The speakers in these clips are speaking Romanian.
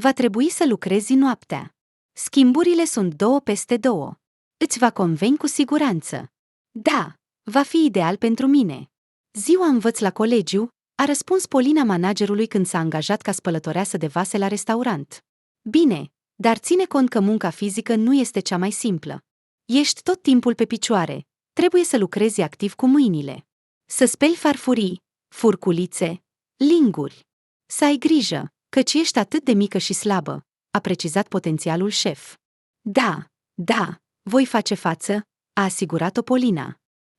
va trebui să lucrezi noaptea. Schimburile sunt 2 peste 2. Îți va conveni cu siguranță. Da, va fi ideal pentru mine. Ziua învăț la colegiu, a răspuns Polina managerului când s-a angajat ca spălătoreasă de vase la restaurant. Bine, dar ține cont că munca fizică nu este cea mai simplă. Ești tot timpul pe picioare, trebuie să lucrezi activ cu mâinile. Să speli farfurii, furculițe, linguri. Să ai grijă, căci ești atât de mică și slabă, a precizat potențialul șef. Da, voi face față, a asigurat-o Polina.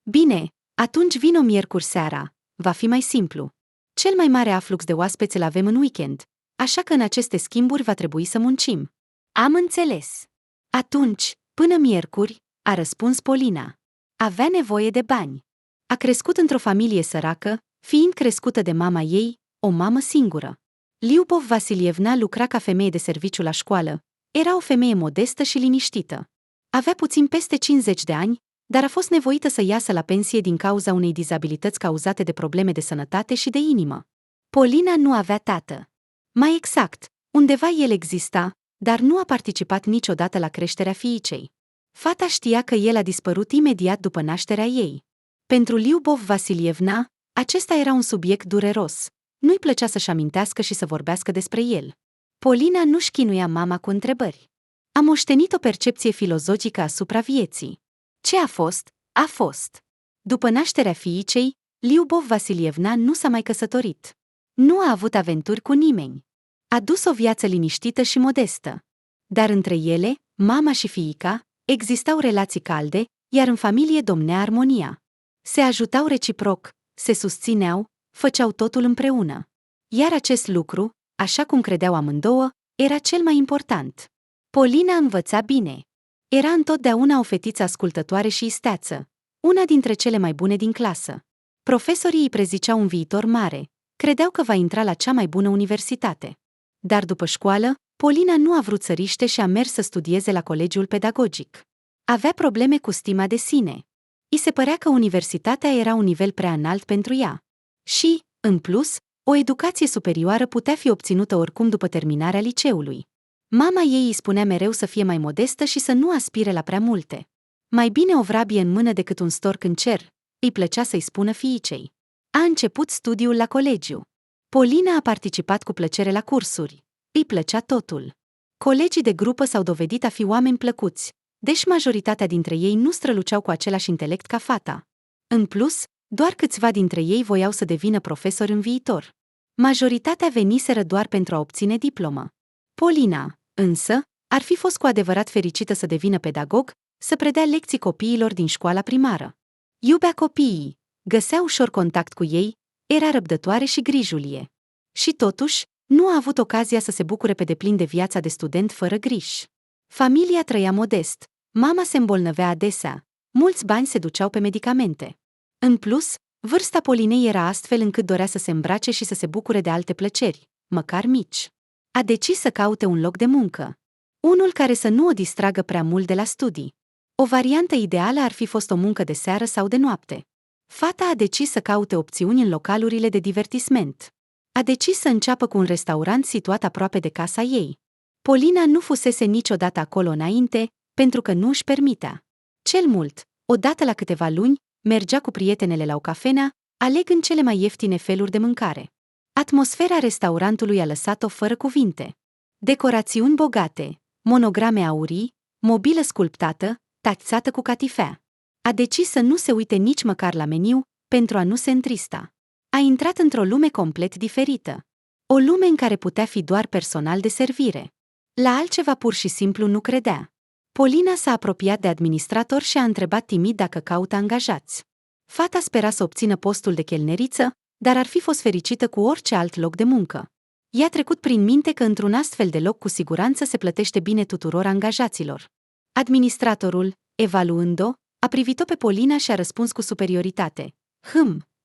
Bine, atunci vino miercuri seara, va fi mai simplu. Cel mai mare aflux de oaspeți îl avem în weekend, așa că în aceste schimburi va trebui să muncim. Am înțeles. Atunci, până miercuri, a răspuns Polina. Avea nevoie de bani. A crescut într-o familie săracă, fiind crescută de mama ei, o mamă singură. Liubov Vasilievna lucra ca femeie de serviciu la școală. Era o femeie modestă și liniștită. Avea puțin peste 50 de ani, dar a fost nevoită să iasă la pensie din cauza unei dizabilități cauzate de probleme de sănătate și de inimă. Polina nu avea tată. Mai exact, undeva el exista, dar nu a participat niciodată la creșterea fiicei. Fata știa că el a dispărut imediat după nașterea ei. Pentru Liubov Vasilievna, acesta era un subiect dureros. Nu-i plăcea să-și amintească și să vorbească despre el. Polina nu-și chinuia mama cu întrebări. A moștenit o percepție filozofică asupra vieții. Ce a fost, a fost. După nașterea fiicei, Liubov Vasilievna nu s-a mai căsătorit. Nu a avut aventuri cu nimeni. A dus o viață liniștită și modestă. Dar între ele, mama și fiica, existau relații calde, iar în familie domnea armonia. Se ajutau reciproc, se susțineau, făceau totul împreună. Iar acest lucru, așa cum credeau amândouă, era cel mai important. Polina învăța bine. Era întotdeauna o fetiță ascultătoare și isteață, una dintre cele mai bune din clasă. Profesorii îi preziceau un viitor mare, credeau că va intra la cea mai bună universitate. Dar după școală, Polina nu a vrut să riște și a mers să studieze la colegiul pedagogic. Avea probleme cu stima de sine. I se părea că universitatea era un nivel prea înalt pentru ea. Și, în plus, o educație superioară putea fi obținută oricum după terminarea liceului. Mama ei îi spunea mereu să fie mai modestă și să nu aspire la prea multe. Mai bine o vrabie în mână decât un storc în cer, îi plăcea să-i spună fiicei. A început studiul la colegiu. Polina a participat cu plăcere la cursuri. Îi plăcea totul. Colegii de grupă s-au dovedit a fi oameni plăcuți, deși majoritatea dintre ei nu străluceau cu același intelect ca fata. În plus, doar câțiva dintre ei voiau să devină profesori în viitor. Majoritatea veniseră doar pentru a obține diplomă. Polina, însă, ar fi fost cu adevărat fericită să devină pedagog, să predea lecții copiilor din școala primară. Iubea copiii, găsea ușor contact cu ei, era răbdătoare și grijulie. Și totuși, nu a avut ocazia să se bucure pe deplin de viața de student fără griji. Familia trăia modest, mama se îmbolnăvea adesea, mulți bani se duceau pe medicamente. În plus, vârsta Polinei era astfel încât dorea să se îmbrace și să se bucure de alte plăceri, măcar mici. A decis să caute un loc de muncă. Unul care să nu o distragă prea mult de la studii. O variantă ideală ar fi fost o muncă de seară sau de noapte. Fata a decis să caute opțiuni în localurile de divertisment. A decis să înceapă cu un restaurant situat aproape de casa ei. Polina nu fusese niciodată acolo înainte, pentru că nu își permitea. Cel mult, odată la câteva luni, mergea cu prietenele la o cafenea, alegând cele mai ieftine feluri de mâncare. Atmosfera restaurantului a lăsat-o fără cuvinte. Decorațiuni bogate, monograme aurii, mobilă sculptată, taxată cu catifea. A decis să nu se uite nici măcar la meniu, pentru a nu se întrista. A intrat într-o lume complet diferită. O lume în care putea fi doar personal de servire. La altceva pur și simplu nu credea. Polina s-a apropiat de administrator și a întrebat timid dacă caută angajați. Fata spera să obțină postul de chelneriță, dar ar fi fost fericită cu orice alt loc de muncă. I-a trecut prin minte că într-un astfel de loc cu siguranță se plătește bine tuturor angajaților. Administratorul, evaluând-o, a privit-o pe Polina și a răspuns cu superioritate.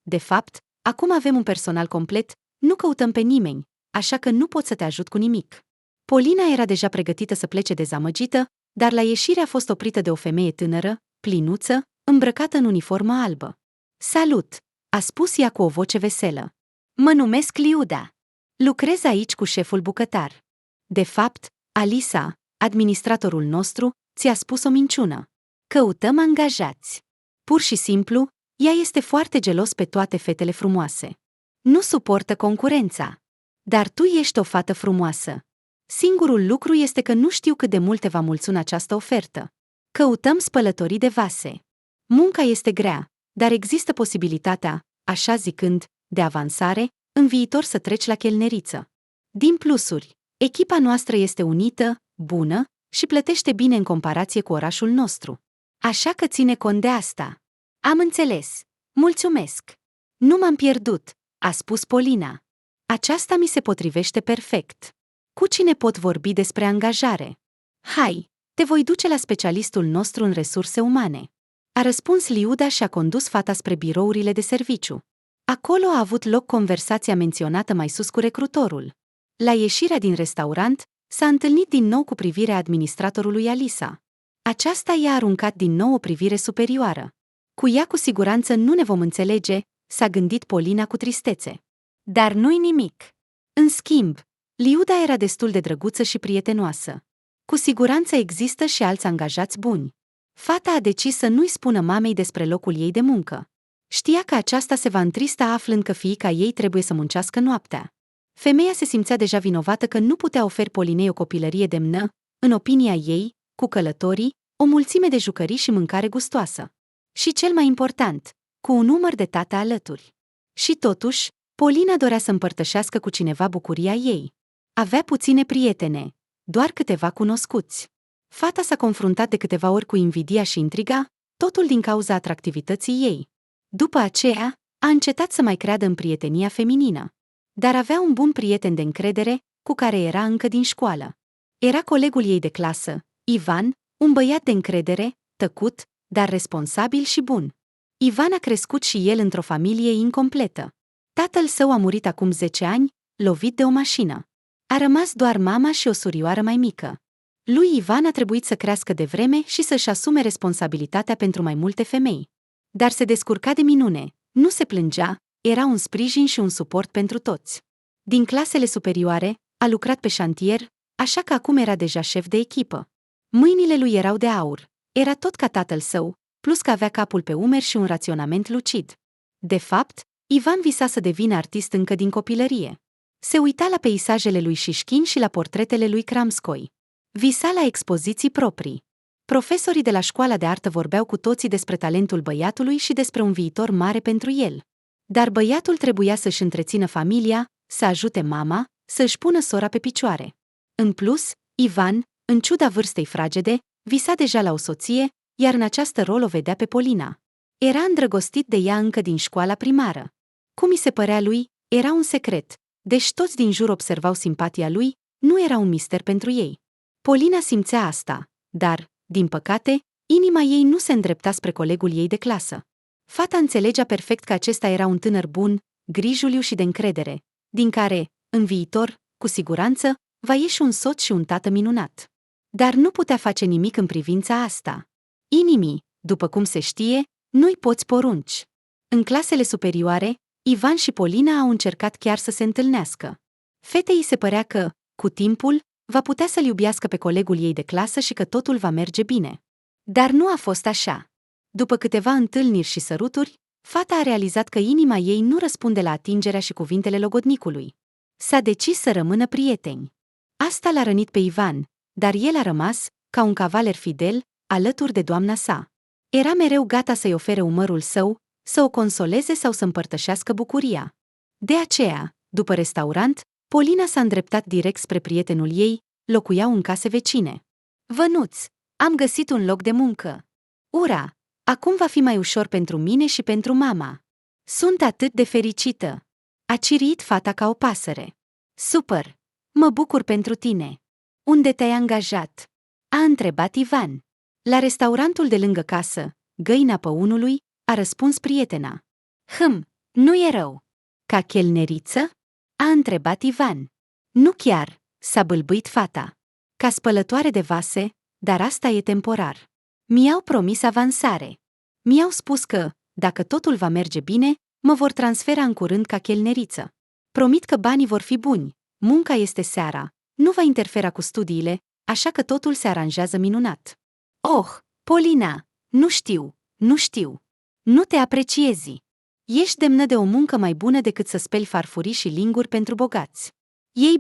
De fapt, acum avem un personal complet, nu căutăm pe nimeni, așa că nu pot să te ajut cu nimic. Polina era deja pregătită să plece dezamăgită, dar la ieșire a fost oprită de o femeie tânără, plinuță, îmbrăcată în uniformă albă. Salut, a spus ea cu o voce veselă. Mă numesc Liuda. Lucrez aici cu șeful bucătar. De fapt, Alisa, administratorul nostru, ți-a spus o minciună. Căutăm angajați. Pur și simplu, ea este foarte gelos pe toate fetele frumoase. Nu suportă concurența. Dar tu ești o fată frumoasă. Singurul lucru este că nu știu cât de mult te va mulțumi această ofertă. Căutăm spălătorii de vase. Munca este grea, dar există posibilitatea, așa zicând, de avansare, în viitor să treci la chelneriță. Din plusuri, echipa noastră este unită, bună și plătește bine în comparație cu orașul nostru. Așa că ține cont de asta. Am înțeles. Mulțumesc. Nu m-am pierdut, a spus Polina. Aceasta mi se potrivește perfect. Cu cine pot vorbi despre angajare? Hai, te voi duce la specialistul nostru în resurse umane. A răspuns Liuda și a condus fata spre birourile de serviciu. Acolo a avut loc conversația menționată mai sus cu recrutorul. La ieșirea din restaurant, s-a întâlnit din nou cu privirea administratorului Alisa. Aceasta i-a aruncat din nou o privire superioară. Cu ea cu siguranță nu ne vom înțelege, s-a gândit Polina cu tristețe. Dar nu-i nimic. În schimb, Liuda era destul de drăguță și prietenoasă. Cu siguranță există și alți angajați buni. Fata a decis să nu-i spună mamei despre locul ei de muncă. Știa că aceasta se va întrista aflând că fiica ei trebuie să muncească noaptea. Femeia se simțea deja vinovată că nu putea oferi Polinei o copilărie demnă, în opinia ei, cu călătorii, o mulțime de jucării și mâncare gustoasă. Și cel mai important, cu un număr de tată alături. Și totuși, Polina dorea să împărtășească cu cineva bucuria ei. Avea puține prietene, doar câteva cunoscuți. Fata s-a confruntat de câteva ori cu invidia și intriga, totul din cauza atractivității ei. După aceea, a încetat să mai creadă în prietenia feminină. Dar avea un bun prieten de încredere, cu care era încă din școală. Era colegul ei de clasă, Ivan, un băiat de încredere, tăcut, dar responsabil și bun. Ivan a crescut și el într-o familie incompletă. Tatăl său a murit acum 10 ani, lovit de o mașină. A rămas doar mama și o surioară mai mică. Lui Ivan a trebuit să crească de vreme și să-și asume responsabilitatea pentru mai multe femei. Dar se descurca de minune, nu se plângea, era un sprijin și un suport pentru toți. Din clasele superioare, a lucrat pe șantier, așa că acum era deja șef de echipă. Mâinile lui erau de aur, era tot ca tatăl său, plus că avea capul pe umeri și un raționament lucid. De fapt, Ivan visa să devină artist încă din copilărie. Se uita la peisajele lui Șișkin și la portretele lui Kramskoi. Visa la expoziții proprii. Profesorii de la școala de artă vorbeau cu toții despre talentul băiatului și despre un viitor mare pentru el. Dar băiatul trebuia să-și întrețină familia, să ajute mama, să-și pună sora pe picioare. În plus, Ivan, în ciuda vârstei fragede, visa deja la o soție, iar în această rol o vedea pe Polina. Era îndrăgostit de ea încă din școala primară. Cum i se părea lui, era un secret, deși toți din jur observau simpatia lui, nu era un mister pentru ei. Polina simțea asta, dar, din păcate, inima ei nu se îndrepta spre colegul ei de clasă. Fata înțelegea perfect că acesta era un tânăr bun, grijuliu și de încredere, din care, în viitor, cu siguranță, va ieși un soț și un tată minunat. Dar nu putea face nimic în privința asta. Inimii, după cum se știe, nu-i poți porunci. În clasele superioare, Ivan și Polina au încercat chiar să se întâlnească. Fetei îi se părea că, cu timpul, va putea să-l iubească pe colegul ei de clasă și că totul va merge bine. Dar nu a fost așa. După câteva întâlniri și săruturi, fata a realizat că inima ei nu răspunde la atingerea și cuvintele logodnicului. S-a decis să rămână prieteni. Asta l-a rănit pe Ivan, dar el a rămas, ca un cavaler fidel, alături de doamna sa. Era mereu gata să-i ofere umărul său, să o consoleze sau să împărtășească bucuria. De aceea, după restaurant, Polina s-a îndreptat direct spre prietenul ei, locuiau în case vecine. Vănuț, am găsit un loc de muncă. Ura! Acum va fi mai ușor pentru mine și pentru mama. Sunt atât de fericită. A ciriit fata ca o pasăre. Super! Mă bucur pentru tine. Unde te-ai angajat? A întrebat Ivan. La restaurantul de lângă casă, Găina Păunului, a răspuns prietena. Nu e rău. Ca chelneriță? A întrebat Ivan. Nu chiar, s-a bâlbâit fata. Ca spălătoare de vase, dar asta e temporar. Mi-au promis avansare. Mi-au spus că, dacă totul va merge bine, mă vor transfera în curând ca chelneriță. Promit că banii vor fi buni, munca este seara, nu va interfera cu studiile, așa că totul se aranjează minunat. Oh, Polina, nu știu. Nu te apreciezi. Ești demnă de o muncă mai bună decât să speli farfurii și linguri pentru bogați. Ei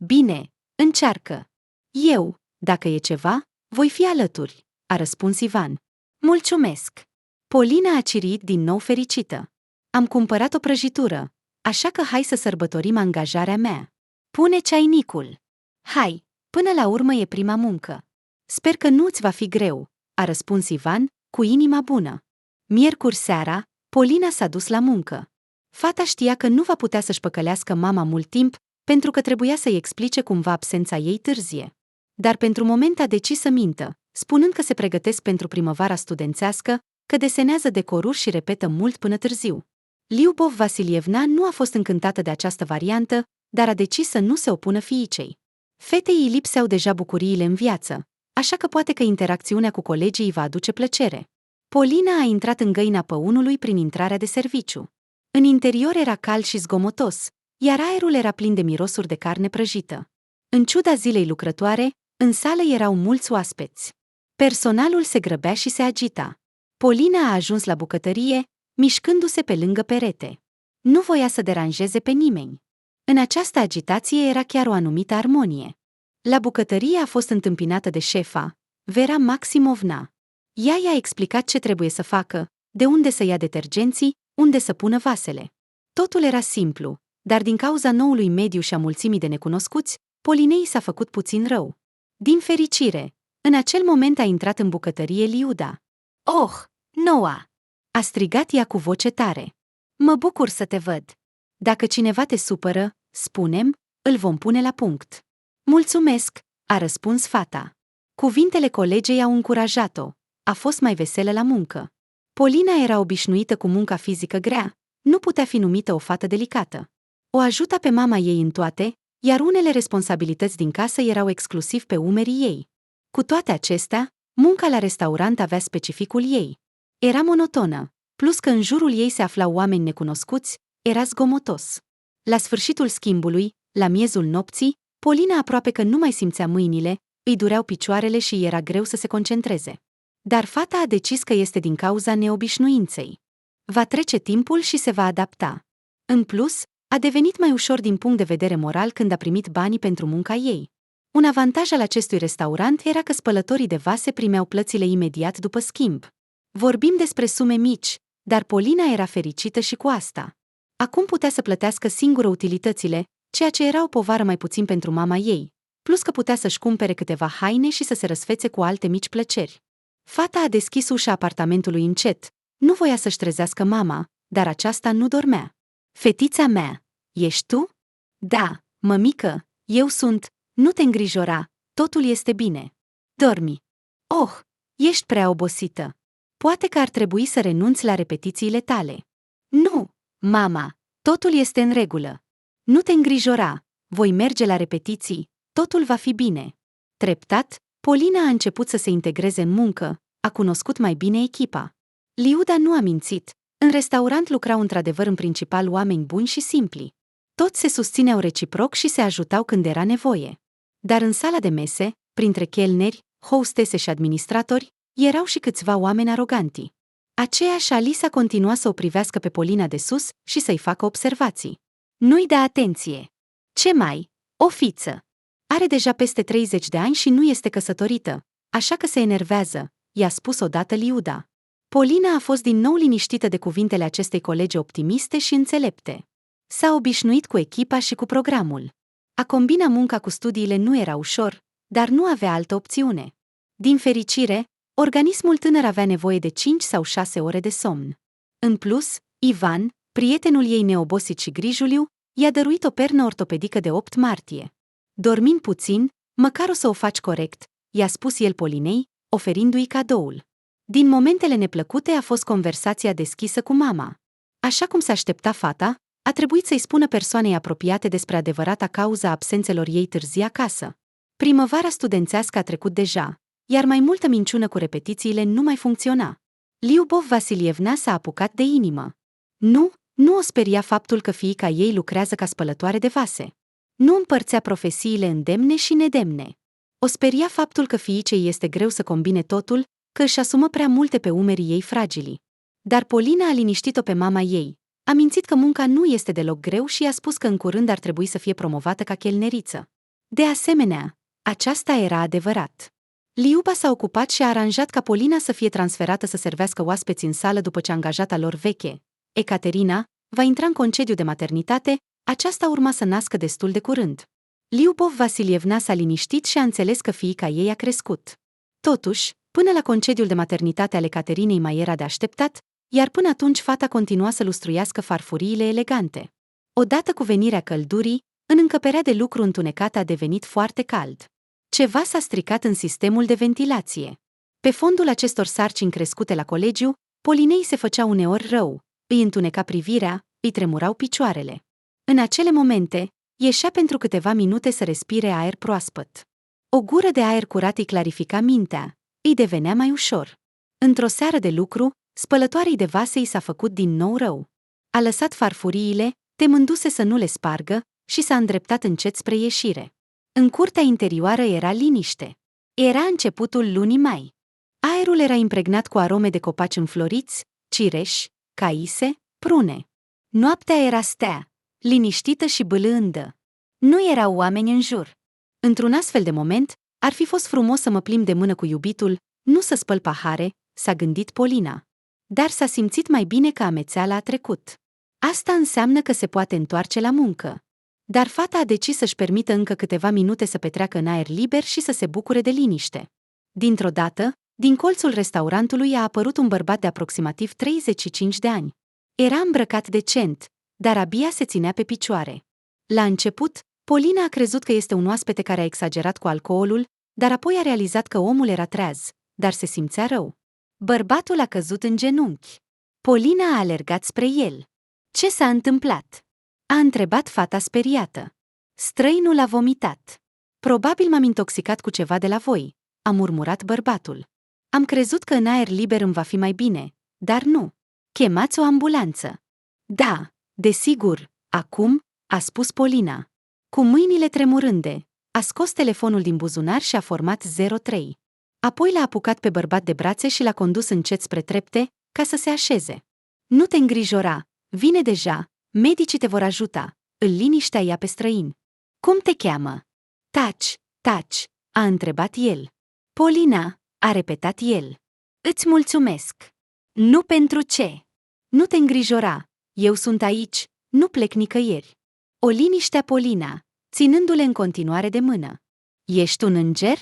bine, încearcă. Eu, dacă e ceva, voi fi alături, a răspuns Ivan. Mulțumesc. Polina a ciriit din nou fericită. Am cumpărat o prăjitură, așa că hai să sărbătorim angajarea mea. Pune ceainicul. Hai, până la urmă e prima muncă. Sper că nu-ți va fi greu, a răspuns Ivan, cu inima bună. Miercuri seara, Polina s-a dus la muncă. Fata știa că nu va putea să-și păcălească mama mult timp, pentru că trebuia să-i explice cumva absența ei târzie. Dar pentru moment a decis să mintă, spunând că se pregătesc pentru primăvara studențească, că desenează decoruri și repetă mult până târziu. Liubov Vasilievna nu a fost încântată de această variantă, dar a decis să nu se opună fiicei. Fetei îi lipseau deja bucuriile în viață, așa că poate că interacțiunea cu colegii îi va aduce plăcere. Polina a intrat în găina păunului prin intrarea de serviciu. În interior era cald și zgomotos, iar aerul era plin de mirosuri de carne prăjită. În ciuda zilei lucrătoare, în sală erau mulți oaspeți. Personalul se grăbea și se agita. Polina a ajuns la bucătărie, mișcându-se pe lângă perete. Nu voia să deranjeze pe nimeni. În această agitație era chiar o anumită armonie. La bucătărie a fost întâmpinată de șefa, Vera Maximovna. Ea i-a explicat ce trebuie să facă, de unde să ia detergenții, unde să pună vasele. Totul era simplu, dar din cauza noului mediu și a mulțimii de necunoscuți, Polinei s-a făcut puțin rău. Din fericire, în acel moment a intrat în bucătărie Liuda. Oh, Noa! A strigat ea cu voce tare. Mă bucur să te văd. Dacă cineva te supără, spune-mi, îl vom pune la punct. Mulțumesc, a răspuns fata. Cuvintele colegei au încurajat-o. A fost mai veselă la muncă. Polina era obișnuită cu munca fizică grea, nu putea fi numită o fată delicată. O ajuta pe mama ei în toate, iar unele responsabilități din casă erau exclusiv pe umerii ei. Cu toate acestea, munca la restaurant avea specificul ei. Era monotonă, plus că în jurul ei se aflau oameni necunoscuți, era zgomotos. La sfârșitul schimbului, la miezul nopții, Polina aproape că nu mai simțea mâinile, îi dureau picioarele și era greu să se concentreze. Dar fata a decis că este din cauza neobișnuinței. Va trece timpul și se va adapta. În plus, a devenit mai ușor din punct de vedere moral când a primit banii pentru munca ei. Un avantaj al acestui restaurant era că spălătorii de vase primeau plățile imediat după schimb. Vorbim despre sume mici, dar Polina era fericită și cu asta. Acum putea să plătească singură utilitățile, ceea ce era o povară mai puțin pentru mama ei, plus că putea să-și cumpere câteva haine și să se răsfețe cu alte mici plăceri. Fata a deschis ușa apartamentului încet, nu voia să-și trezească mama, dar aceasta nu dormea. Fetița mea, ești tu? Da, mămică, eu sunt, nu te îngrijora, totul este bine. Dormi. Oh, ești prea obosită. Poate că ar trebui să renunți la repetițiile tale. Nu, mama, totul este în regulă. Nu te îngrijora, voi merge la repetiții, totul va fi bine. Treptat, Polina a început să se integreze în muncă, a cunoscut mai bine echipa. Liuda nu a mințit, în restaurant lucrau într-adevăr în principal oameni buni și simpli. Toți se susțineau reciproc și se ajutau când era nevoie. Dar în sala de mese, printre chelneri, hostese și administratori, erau și câțiva oameni aroganti. Aceeași Alisa continua să o privească pe Polina de sus și să-i facă observații. Nu-i da atenție. Ce mai? O fiță. Are deja peste 30 de ani și nu este căsătorită, așa că se enervează, i-a spus odată Liuda. Polina a fost din nou liniștită de cuvintele acestei colege optimiste și înțelepte. S-a obișnuit cu echipa și cu programul. A combina munca cu studiile nu era ușor, dar nu avea altă opțiune. Din fericire, organismul tânăr avea nevoie de 5 sau 6 ore de somn. În plus, Ivan, prietenul ei neobosit și grijuliu, i-a dăruit o pernă ortopedică de 8 martie. Dormind puțin, măcar o să o faci corect, i-a spus el Polinei, oferindu-i cadoul. Din momentele neplăcute a fost conversația deschisă cu mama. Așa cum se aștepta fata, a trebuit să-i spună persoanei apropiate despre adevărata cauza absențelor ei târzii acasă. Primăvara studențească a trecut deja, iar mai multă minciună cu repetițiile nu mai funcționa. Liubov Vasilievna s-a apucat de inimă. Nu o speria faptul că fiica ei lucrează ca spălătoare de vase. Nu împărțea profesiile în demne și nedemne. O speria faptul că fiicei este greu să combine totul, că își asumă prea multe pe umerii ei fragili. Dar Polina a liniștit-o pe mama ei. A mințit că munca nu este deloc greu și i-a spus că în curând ar trebui să fie promovată ca chelneriță. De asemenea, aceasta era adevărat. Liuba s-a ocupat și a aranjat ca Polina să fie transferată să servească oaspeți în sală după ce angajata lor veche, Ecaterina, va intra în concediu de maternitate. Aceasta urma să nască destul de curând. Liubov Vasilievna s-a liniștit și a înțeles că fiica ei a crescut. Totuși, până la concediul de maternitate ale Caterinei mai era de așteptat, iar până atunci fata continua să lustruiască farfuriile elegante. Odată cu venirea căldurii, în încăperea de lucru întunecată a devenit foarte cald. Ceva s-a stricat în sistemul de ventilație. Pe fondul acestor sarcini crescute la colegiu, Polinei se făcea uneori rău, îi întuneca privirea, îi tremurau picioarele. În acele momente, ieșea pentru câteva minute să respire aer proaspăt. O gură de aer curat îi clarifica mintea, îi devenea mai ușor. Într-o seară de lucru, spălătoarei de vase i s-a făcut din nou rău. A lăsat farfuriile, temându-se să nu le spargă, și s-a îndreptat încet spre ieșire. În curtea interioară era liniște. Era începutul lunii mai. Aerul era impregnat cu arome de copaci înfloriți, cireși, caise, prune. Noaptea era stea, liniștită și bâlândă. Nu erau oameni în jur. Într-un astfel de moment, ar fi fost frumos să mă plimb de mână cu iubitul, nu să spăl pahare, s-a gândit Polina. Dar s-a simțit mai bine că amețeala a trecut. Asta înseamnă că se poate întoarce la muncă. Dar fata a decis să-și permită încă câteva minute să petreacă în aer liber și să se bucure de liniște. Dintr-o dată, din colțul restaurantului a apărut un bărbat de aproximativ 35 de ani. Era îmbrăcat decent, dar abia se ținea pe picioare. La început, Polina a crezut că este un oaspete care a exagerat cu alcoolul, dar apoi a realizat că omul era treaz, dar se simțea rău. Bărbatul a căzut în genunchi. Polina a alergat spre el. Ce s-a întâmplat? A întrebat fata speriată. Străinul a vomitat. Probabil m-am intoxicat cu ceva de la voi, a murmurat bărbatul. Am crezut că în aer liber îmi va fi mai bine, dar nu. Chemați o ambulanță. Da, desigur, acum, a spus Polina. Cu mâinile tremurânde, a scos telefonul din buzunar și a format 03. Apoi l-a apucat pe bărbat de brațe și l-a condus încet spre trepte, ca să se așeze. Nu te îngrijora, vine deja, medicii te vor ajuta, îl liniștea ea pe străin. Cum te cheamă? Taci, a întrebat el. Polina, a repetat el. Îți mulțumesc. Nu pentru ce? Nu te îngrijora, eu sunt aici, nu plec nicăieri. O liniștea Polina, ținându-le în continuare de mână. Ești un înger?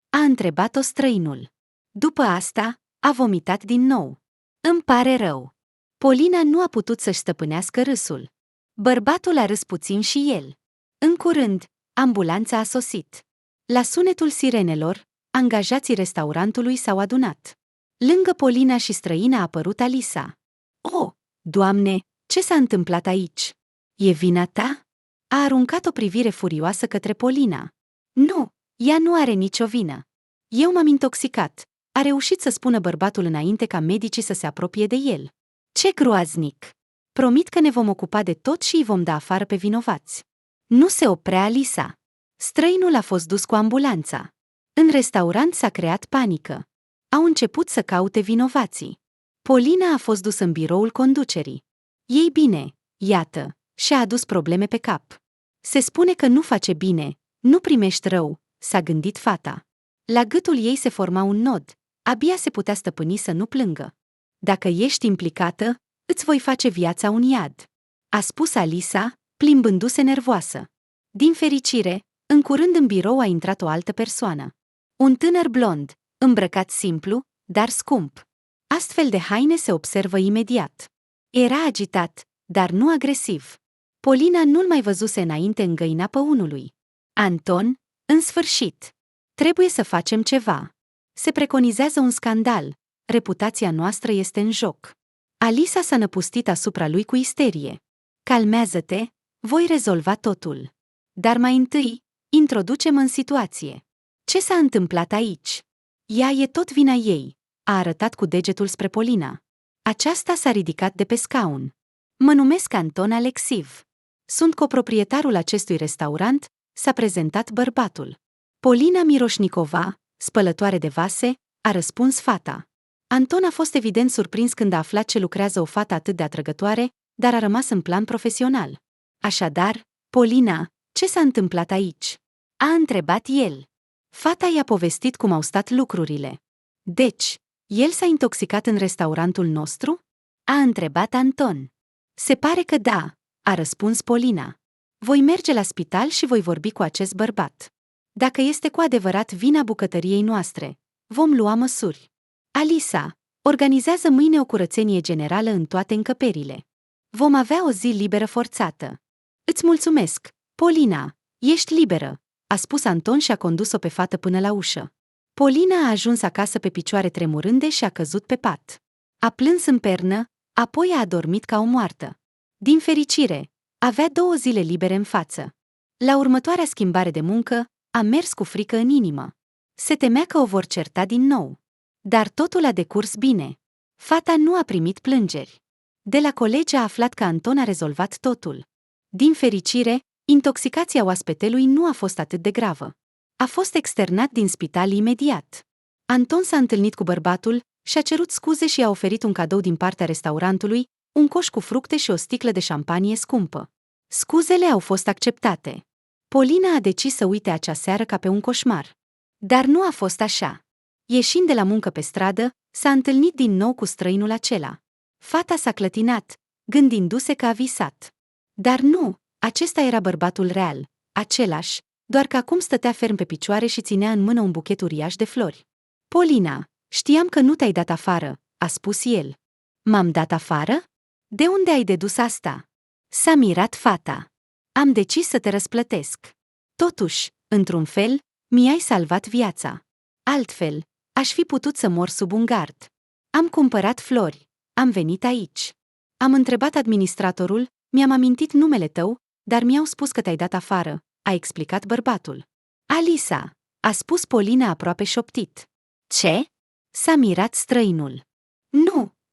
A întrebat-o străinul. După asta, a vomitat din nou. Îmi pare rău. Polina nu a putut să-și stăpânească râsul. Bărbatul a râs puțin și el. În curând, ambulanța a sosit. La sunetul sirenelor, angajații restaurantului s-au adunat. Lângă Polina și străina a apărut Alisa. Oh, Doamne, ce s-a întâmplat aici? E vina ta? A aruncat o privire furioasă către Polina. Nu, ea nu are nicio vină. Eu m-am intoxicat, a reușit să spună bărbatul înainte ca medicii să se apropie de el. Ce groaznic! Promit că ne vom ocupa de tot și îi vom da afară pe vinovați. Nu se oprea Alisa. Străinul a fost dus cu ambulanța. În restaurant s-a creat panică. Au început să caute vinovații. Polina a fost dusă în biroul conducerii. Ei bine, iată, și-a adus probleme pe cap. Se spune că nu face bine, nu primești rău, s-a gândit fata. La gâtul ei se forma un nod, abia se putea stăpâni să nu plângă. Dacă ești implicată, îți voi face viața un iad, a spus Alisa, plimbându-se nervoasă. Din fericire, în curând în birou a intrat o altă persoană. Un tânăr blond, îmbrăcat simplu, dar scump. Astfel de haine se observă imediat. Era agitat, dar nu agresiv. Polina nu-l mai văzuse înainte în găina păunului. Anton, în sfârșit. Trebuie să facem ceva. Se preconizează un scandal. Reputația noastră este în joc. Alisa s-a năpustit asupra lui cu isterie. Calmează-te, voi rezolva totul. Dar mai întâi, introducem în situație. Ce s-a întâmplat aici? Ea e tot vina ei, a arătat cu degetul spre Polina. Aceasta s-a ridicat de pe scaun. Mă numesc Anton Alexiv. Sunt coproprietarul acestui restaurant, s-a prezentat bărbatul. Polina Miroșnicova, spălătoare de vase, a răspuns fata. Anton a fost evident surprins când a aflat ce lucrează o fată atât de atrăgătoare, dar a rămas în plan profesional. Așadar, Polina, ce s-a întâmplat aici? A întrebat el. Fata i-a povestit cum au stat lucrurile. Deci, el s-a intoxicat în restaurantul nostru? A întrebat Anton. Se pare că da, a răspuns Polina. Voi merge la spital și voi vorbi cu acest bărbat. Dacă este cu adevărat vina bucătăriei noastre, vom lua măsuri. Alisa, organizează mâine o curățenie generală în toate încăperile. Vom avea o zi liberă forțată. Îți mulțumesc, Polina, ești liberă, a spus Anton și a condus-o pe fată până la ușă. Polina a ajuns acasă pe picioare tremurânde și a căzut pe pat. A plâns în pernă, apoi a adormit ca o moartă. Din fericire, avea 2 zile libere în față. La următoarea schimbare de muncă, a mers cu frică în inimă. Se temea că o vor certa din nou. Dar totul a decurs bine. Fata nu a primit plângeri. De la colegi a aflat că Anton a rezolvat totul. Din fericire, intoxicația oaspetelui nu a fost atât de gravă. A fost externat din spital imediat. Anton s-a întâlnit cu bărbatul și a cerut scuze și a oferit un cadou din partea restaurantului, un coș cu fructe și o sticlă de șampanie scumpă. Scuzele au fost acceptate. Polina a decis să uite acea seară ca pe un coșmar. Dar nu a fost așa. Ieșind de la muncă pe stradă, s-a întâlnit din nou cu străinul acela. Fata s-a clătinat, gândindu-se că a visat. Dar nu, acesta era bărbatul real, același, doar că acum stătea ferm pe picioare și ținea în mână un buchet uriaș de flori. Polina, știam că nu te-ai dat afară, a spus el. M-am dat afară? De unde ai dedus asta? S-a mirat fata. Am decis să te răsplătesc. Totuși, într-un fel, mi-ai salvat viața. Altfel, aș fi putut să mor sub un gard. Am cumpărat flori. Am venit aici. Am întrebat administratorul, mi-am amintit numele tău, dar mi-au spus că te-ai dat afară, a explicat bărbatul. Alisa, a spus Polina aproape șoptit. Ce? S-a mirat străinul.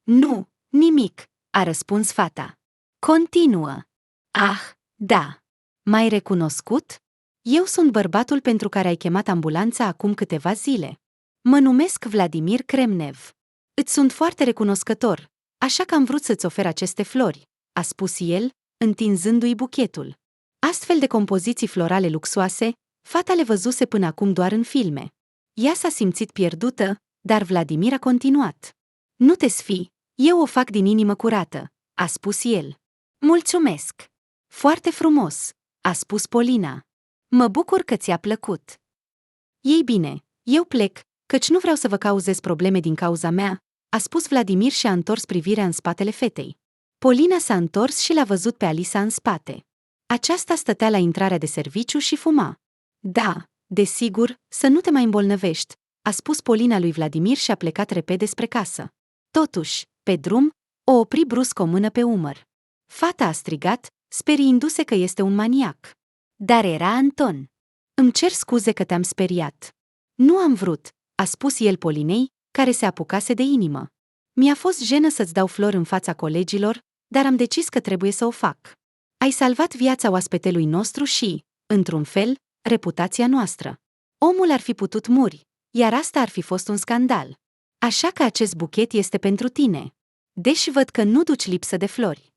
Nu, nimic, a răspuns fata. Continuă. Ah, da. M-ai recunoscut? Eu sunt bărbatul pentru care ai chemat ambulanța acum câteva zile. Mă numesc Vladimir Kremnev. Îți sunt foarte recunoscător, așa că am vrut să-ți ofer aceste flori, a spus el, întinzându-i buchetul. Astfel de compoziții florale luxoase, fata le văzuse până acum doar în filme. Ea s-a simțit pierdută, dar Vladimir a continuat. Nu te sfii, eu o fac din inimă curată, a spus el. Mulțumesc! Foarte frumos, a spus Polina. Mă bucur că ți-a plăcut. Ei bine, eu plec, căci nu vreau să vă cauzez probleme din cauza mea, a spus Vladimir și a întors privirea în spatele fetei. Polina s-a întors și l-a văzut pe Alisa în spate. Aceasta stătea la intrarea de serviciu și fuma. Da, desigur, să nu te mai îmbolnăvești, a spus Polina lui Vladimir și a plecat repede spre casă. Totuși, pe drum, o opri brusc o mână pe umăr. Fata a strigat, speriindu-se că este un maniac. Dar era Anton. Îmi cer scuze că te-am speriat. Nu am vrut, a spus el Polinei, care se apucase de inimă. Mi-a fost jenă să-ți dau flori în fața colegilor, dar am decis că trebuie să o fac. Ai salvat viața oaspetelui nostru și, într-un fel, reputația noastră. Omul ar fi putut muri, iar asta ar fi fost un scandal. Așa că acest buchet este pentru tine. Deși văd că nu duci lipsă de flori.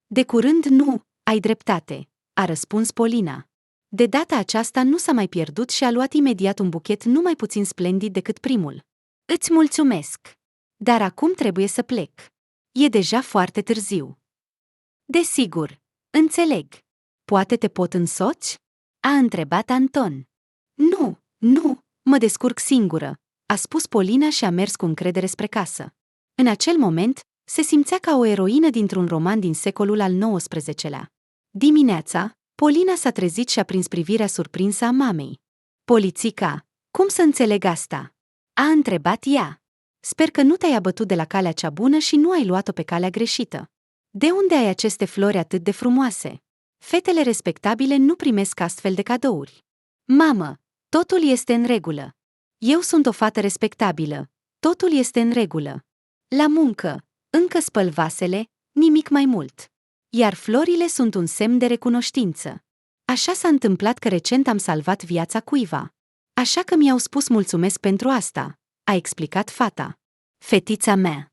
De curând nu, ai dreptate, a răspuns Polina. De data aceasta nu s-a mai pierdut și a luat imediat un buchet nu mai puțin splendid decât primul. Îți mulțumesc. Dar acum trebuie să plec. E deja foarte târziu. Desigur, înțeleg. Poate te pot însoți? A întrebat Anton. Nu, mă descurc singură, a spus Polina și a mers cu încredere spre casă. În acel moment, se simțea ca o eroină dintr-un roman din secolul al XIX-lea. Dimineața, Polina s-a trezit și a prins privirea surprinsă a mamei. Polițica, cum să înțeleg asta? A întrebat ea. Sper că nu te-ai abătut de la calea cea bună și nu ai luat-o pe calea greșită. De unde ai aceste flori atât de frumoase? Fetele respectabile nu primesc astfel de cadouri. Mamă, totul este în regulă. Eu sunt o fată respectabilă. Totul este în regulă. La muncă, încă spăl vasele, nimic mai mult. iar florile sunt un semn de recunoștință. Așa s-a întâmplat că recent am salvat viața cuiva. Așa că mi-au spus mulțumesc pentru asta, a explicat fata. Fetița mea.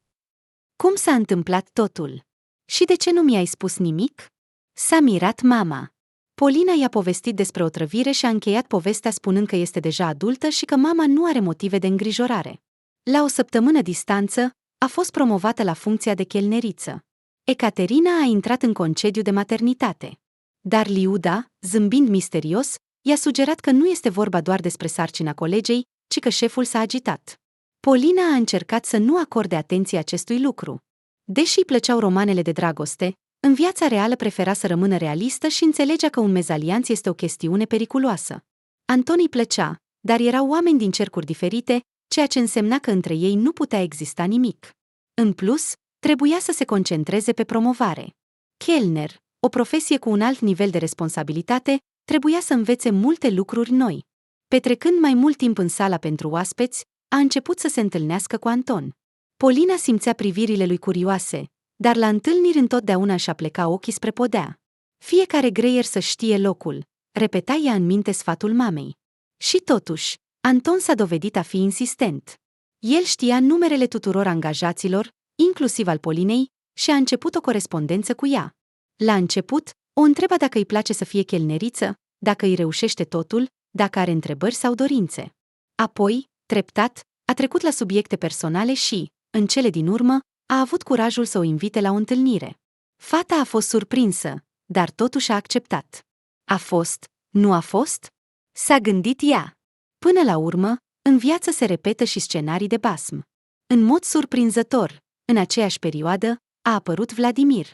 Cum s-a întâmplat totul? Și de ce nu mi-ai spus nimic? S-a mirat mama. Polina i-a povestit despre otrăvire și a încheiat povestea spunând că este deja adultă și că mama nu are motive de îngrijorare. La o săptămână distanță, a fost promovată la funcția de chelneriță. Ecaterina a intrat în concediu de maternitate. Dar Liuda, zâmbind misterios, i-a sugerat că nu este vorba doar despre sarcina colegei, ci că șeful s-a agitat. Polina a încercat să nu acorde atenție acestui lucru. Deși îi plăceau romanele de dragoste, în viața reală prefera să rămână realistă și înțelegea că un mezalianț este o chestiune periculoasă. Anton îi plăcea, dar erau oameni din cercuri diferite, ceea ce însemna că între ei nu putea exista nimic. În plus, trebuia să se concentreze pe promovare. Chelner, o profesie cu un alt nivel de responsabilitate, trebuia să învețe multe lucruri noi. Petrecând mai mult timp în sala pentru oaspeți, a început să se întâlnească cu Anton. Polina simțea privirile lui curioase, dar la întâlniri întotdeauna și-a pleca ochii spre podea. Fiecare greier să știe locul, repeta ea în minte sfatul mamei. Și totuși, Anton s-a dovedit a fi insistent. El știa numerele tuturor angajaților, inclusiv al Polinei, și a început o corespondență cu ea. La început, o întreba dacă îi place să fie chelneriță, dacă îi reușește totul, dacă are întrebări sau dorințe. Apoi, treptat, a trecut la subiecte personale și, în cele din urmă, a avut curajul să o invite la o întâlnire. Fata a fost surprinsă, dar totuși a acceptat. A fost, nu a fost? S-a gândit ea. Până la urmă, în viață se repetă și scenarii de basm. În mod surprinzător, în aceeași perioadă, a apărut Vladimir.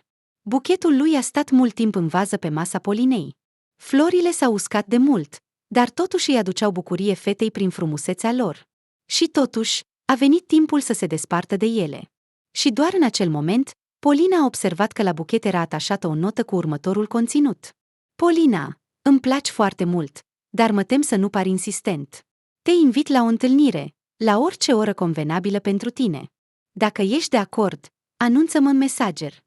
Buchetul lui a stat mult timp în vază pe masa Polinei. Florile s-au uscat de mult, dar totuși îi aduceau bucurie fetei prin frumusețea lor. Și totuși, a venit timpul să se despartă de ele. Și doar în acel moment, Polina a observat că la buchet era atașată o notă cu următorul conținut. Polina, îmi placi foarte mult, dar mă tem să nu par insistent. Te invit la o întâlnire, la orice oră convenabilă pentru tine. Dacă ești de acord, anunță-mă în Messenger.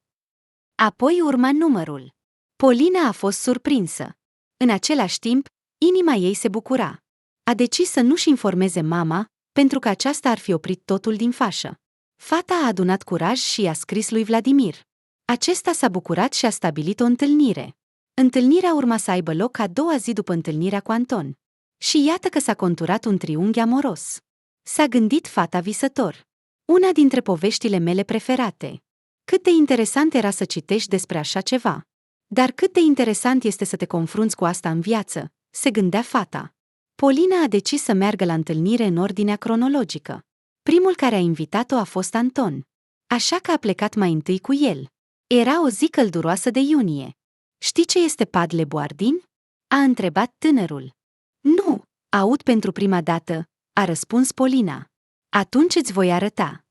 Apoi urma numărul. Polina a fost surprinsă. În același timp, inima ei se bucura. A decis să nu-și informeze mama, pentru că aceasta ar fi oprit totul din fașă. Fata a adunat curaj și i-a scris lui Vladimir. Acesta s-a bucurat și a stabilit o întâlnire. Întâlnirea urma să aibă loc a doua zi după întâlnirea cu Anton. Și iată că s-a conturat un triunghi amoros. S-a gândit fata visător. Una dintre poveștile mele preferate. Cât de interesant era să citești despre așa ceva. Dar cât de interesant este să te confrunți cu asta în viață, se gândea fata. Polina a decis să meargă la întâlnire în ordinea cronologică. Primul care a invitat-o a fost Anton. Așa că a plecat mai întâi cu el. Era o zi călduroasă de iunie. Știi ce este Padle Boardin? A întrebat tânărul. Nu, aud pentru prima dată, a răspuns Polina. Atunci îți voi arăta.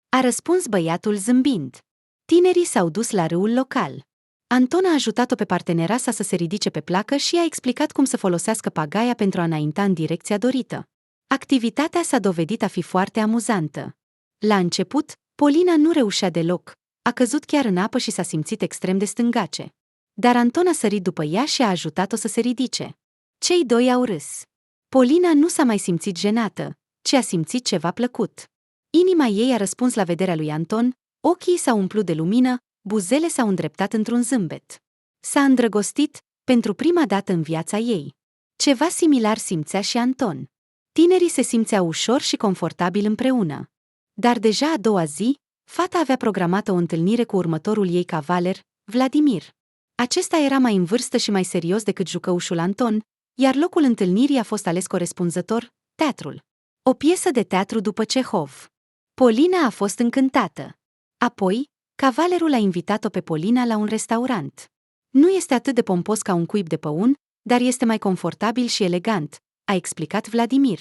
A răspuns băiatul zâmbind. Tinerii s-au dus la râul local. Anton a ajutat-o pe partenera sa să se ridice pe placă și a explicat cum să folosească pagaia pentru a înainta în direcția dorită. Activitatea s-a dovedit a fi foarte amuzantă. La început, Polina nu reușea deloc, a căzut chiar în apă și s-a simțit extrem de stângace. Dar Anton a sărit după ea și a ajutat-o să se ridice. Cei doi au râs. Polina nu s-a mai simțit jenată, ci a simțit ceva plăcut. Inima ei a răspuns la vederea lui Anton, ochii s-au umplut de lumină, buzele s-au îndreptat într-un zâmbet. S-a îndrăgostit, pentru prima dată în viața ei. Ceva similar simțea și Anton. Tinerii se simțeau ușor și confortabil împreună. Dar deja a doua zi, fata avea programată o întâlnire cu următorul ei cavaler, Vladimir. Acesta era mai în vârstă și mai serios decât jucăușul Anton, iar locul întâlnirii a fost ales corespunzător, teatrul. O piesă de teatru după Cehov. Polina a fost încântată. Apoi, cavalerul a invitat-o pe Polina la un restaurant. Nu este atât de pompos ca un cuib de păun, dar este mai confortabil și elegant, a explicat Vladimir.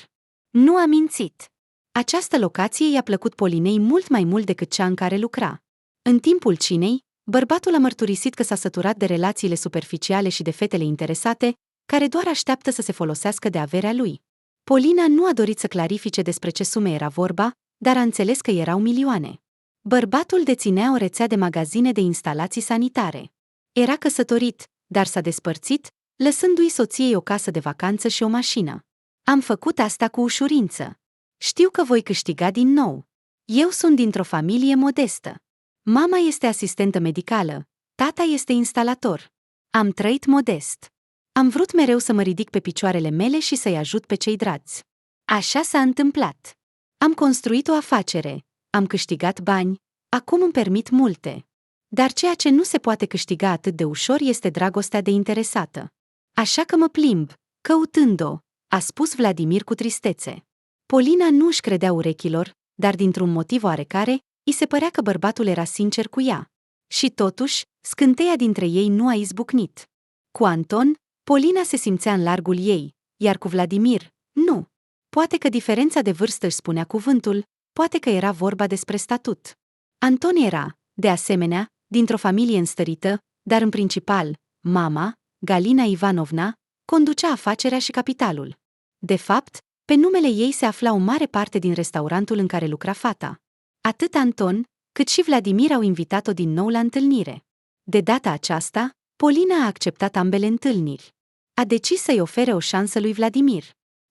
Nu a mințit. Această locație i-a plăcut Polinei mult mai mult decât cea în care lucra. În timpul cinei, bărbatul a mărturisit că s-a săturat de relațiile superficiale și de fetele interesate, care doar așteaptă să se folosească de averea lui. Polina nu a dorit să clarifice despre ce sume era vorba, dar a înțeles că erau milioane. Bărbatul deținea o rețea de magazine de instalații sanitare. Era căsătorit, dar s-a despărțit, lăsându-i soției o casă de vacanță și o mașină. Am făcut asta cu ușurință. Știu că voi câștiga din nou. Eu sunt dintr-o familie modestă. Mama este asistentă medicală, tata este instalator. Am trăit modest. Am vrut mereu să mă ridic pe picioarele mele și să-i ajut pe cei dragi. Așa s-a întâmplat. Am construit o afacere, am câștigat bani, acum îmi permit multe. Dar ceea ce nu se poate câștiga atât de ușor este dragostea de interesată. Așa că mă plimb, căutând-o, a spus Vladimir cu tristețe. Polina nu își credea urechilor, dar dintr-un motiv oarecare, i se părea că bărbatul era sincer cu ea. Și totuși, scânteia dintre ei nu a izbucnit. Cu Anton, Polina se simțea în largul ei, iar cu Vladimir, nu. Poate că diferența de vârstă își spunea cuvântul, poate că era vorba despre statut. Anton era, de asemenea, dintr-o familie înstărită, dar în principal, mama, Galina Ivanovna, conducea afacerea și capitalul. De fapt, pe numele ei se afla o mare parte din restaurantul în care lucra fata. Atât Anton, cât și Vladimir au invitat-o din nou la întâlnire. De data aceasta, Polina a acceptat ambele întâlniri. A decis să-i ofere o șansă lui Vladimir.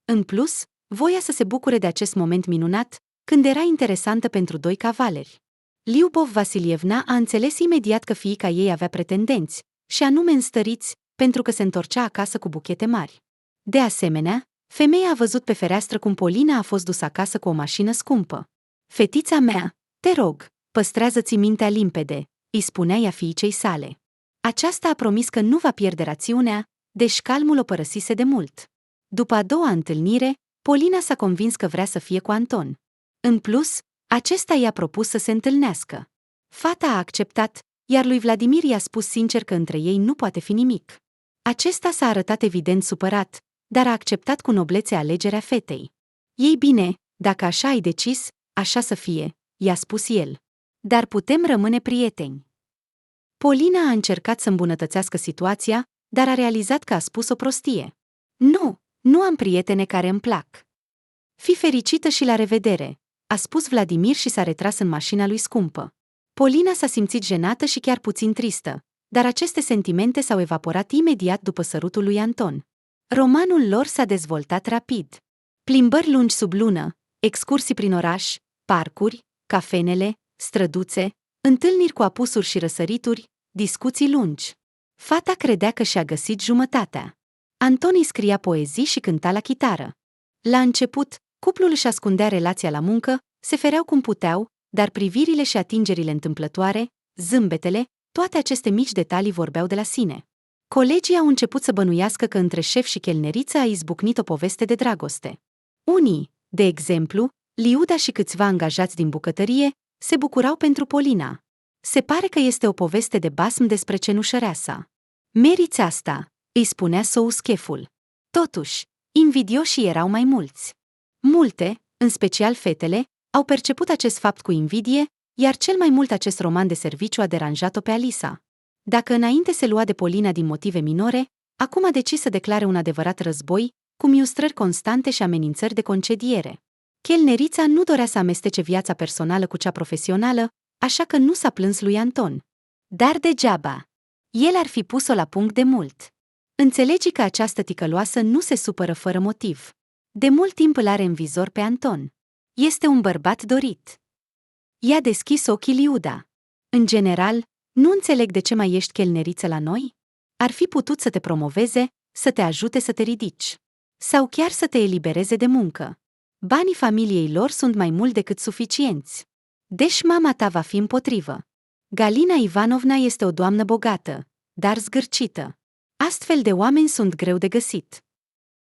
În plus, voia să se bucure de acest moment minunat, când era interesantă pentru doi cavaleri. Liubov Vasilievna a înțeles imediat că fiica ei avea pretendenți, și anume înstăriți, pentru că se întorcea acasă cu buchete mari. De asemenea, femeia a văzut pe fereastră cum Polina a fost dusă acasă cu o mașină scumpă. Fetița mea, te rog, păstrează-ți mintea limpede, îi spunea ea fiicei sale. Aceasta a promis că nu va pierde rațiunea, deși calmul o părăsise de mult. După a doua întâlnire, Polina s-a convins că vrea să fie cu Anton. În plus, acesta i-a propus să se întâlnească. Fata a acceptat, iar lui Vladimir i-a spus sincer că între ei nu poate fi nimic. Acesta s-a arătat evident supărat, dar a acceptat cu noblețe alegerea fetei. Ei bine, dacă așa ai decis, așa să fie, i-a spus el. Dar putem rămâne prieteni. Polina a încercat să îmbunătățească situația, dar a realizat că a spus o prostie. Nu am prietene care îmi plac. Fii fericită și la revedere, a spus Vladimir și s-a retras în mașina lui scumpă. Polina s-a simțit jenată și chiar puțin tristă, dar aceste sentimente s-au evaporat imediat după sărutul lui Anton. Romanul lor s-a dezvoltat rapid. Plimbări lungi sub lună, excursii prin oraș, parcuri, cafenele, străduțe, întâlniri cu apusuri și răsărituri, discuții lungi. Fata credea că și-a găsit jumătatea. Anton îi scria poezii și cânta la chitară. La început, cuplul își ascundea relația la muncă, se fereau cum puteau, dar privirile și atingerile întâmplătoare, zâmbetele, toate aceste mici detalii vorbeau de la sine. Colegii au început să bănuiască că între șef și chelneriță a izbucnit o poveste de dragoste. Unii, de exemplu, Liuda și câțiva angajați din bucătărie, se bucurau pentru Polina. Se pare că este o poveste de basm despre cenușăreasa. Meriți asta, îi spunea Souscheful. Totuși, invidioșii erau mai mulți. Multe, în special fetele, au perceput acest fapt cu invidie, iar cel mai mult acest roman de serviciu a deranjat-o pe Alisa. Dacă înainte se lua de Polina din motive minore, acum a decis să declare un adevărat război, cu miustrări constante și amenințări de concediere. Chelnerița nu dorea să amestece viața personală cu cea profesională, așa că nu s-a plâns lui Anton. Dar degeaba. El ar fi pus-o la punct de mult. Înțelegi că această ticăloasă nu se supără fără motiv. De mult timp îl are în vizor pe Anton. Este un bărbat dorit. I-a deschis ochii Liuda. În general, nu înțeleg de ce mai ești chelneriță la noi? Ar fi putut să te promoveze, să te ajute să te ridici. Sau chiar să te elibereze de muncă. Banii familiei lor sunt mai mult decât suficienți. Deci mama ta va fi împotrivă. Galina Ivanovna este o doamnă bogată, dar zgârcită. Astfel de oameni sunt greu de găsit.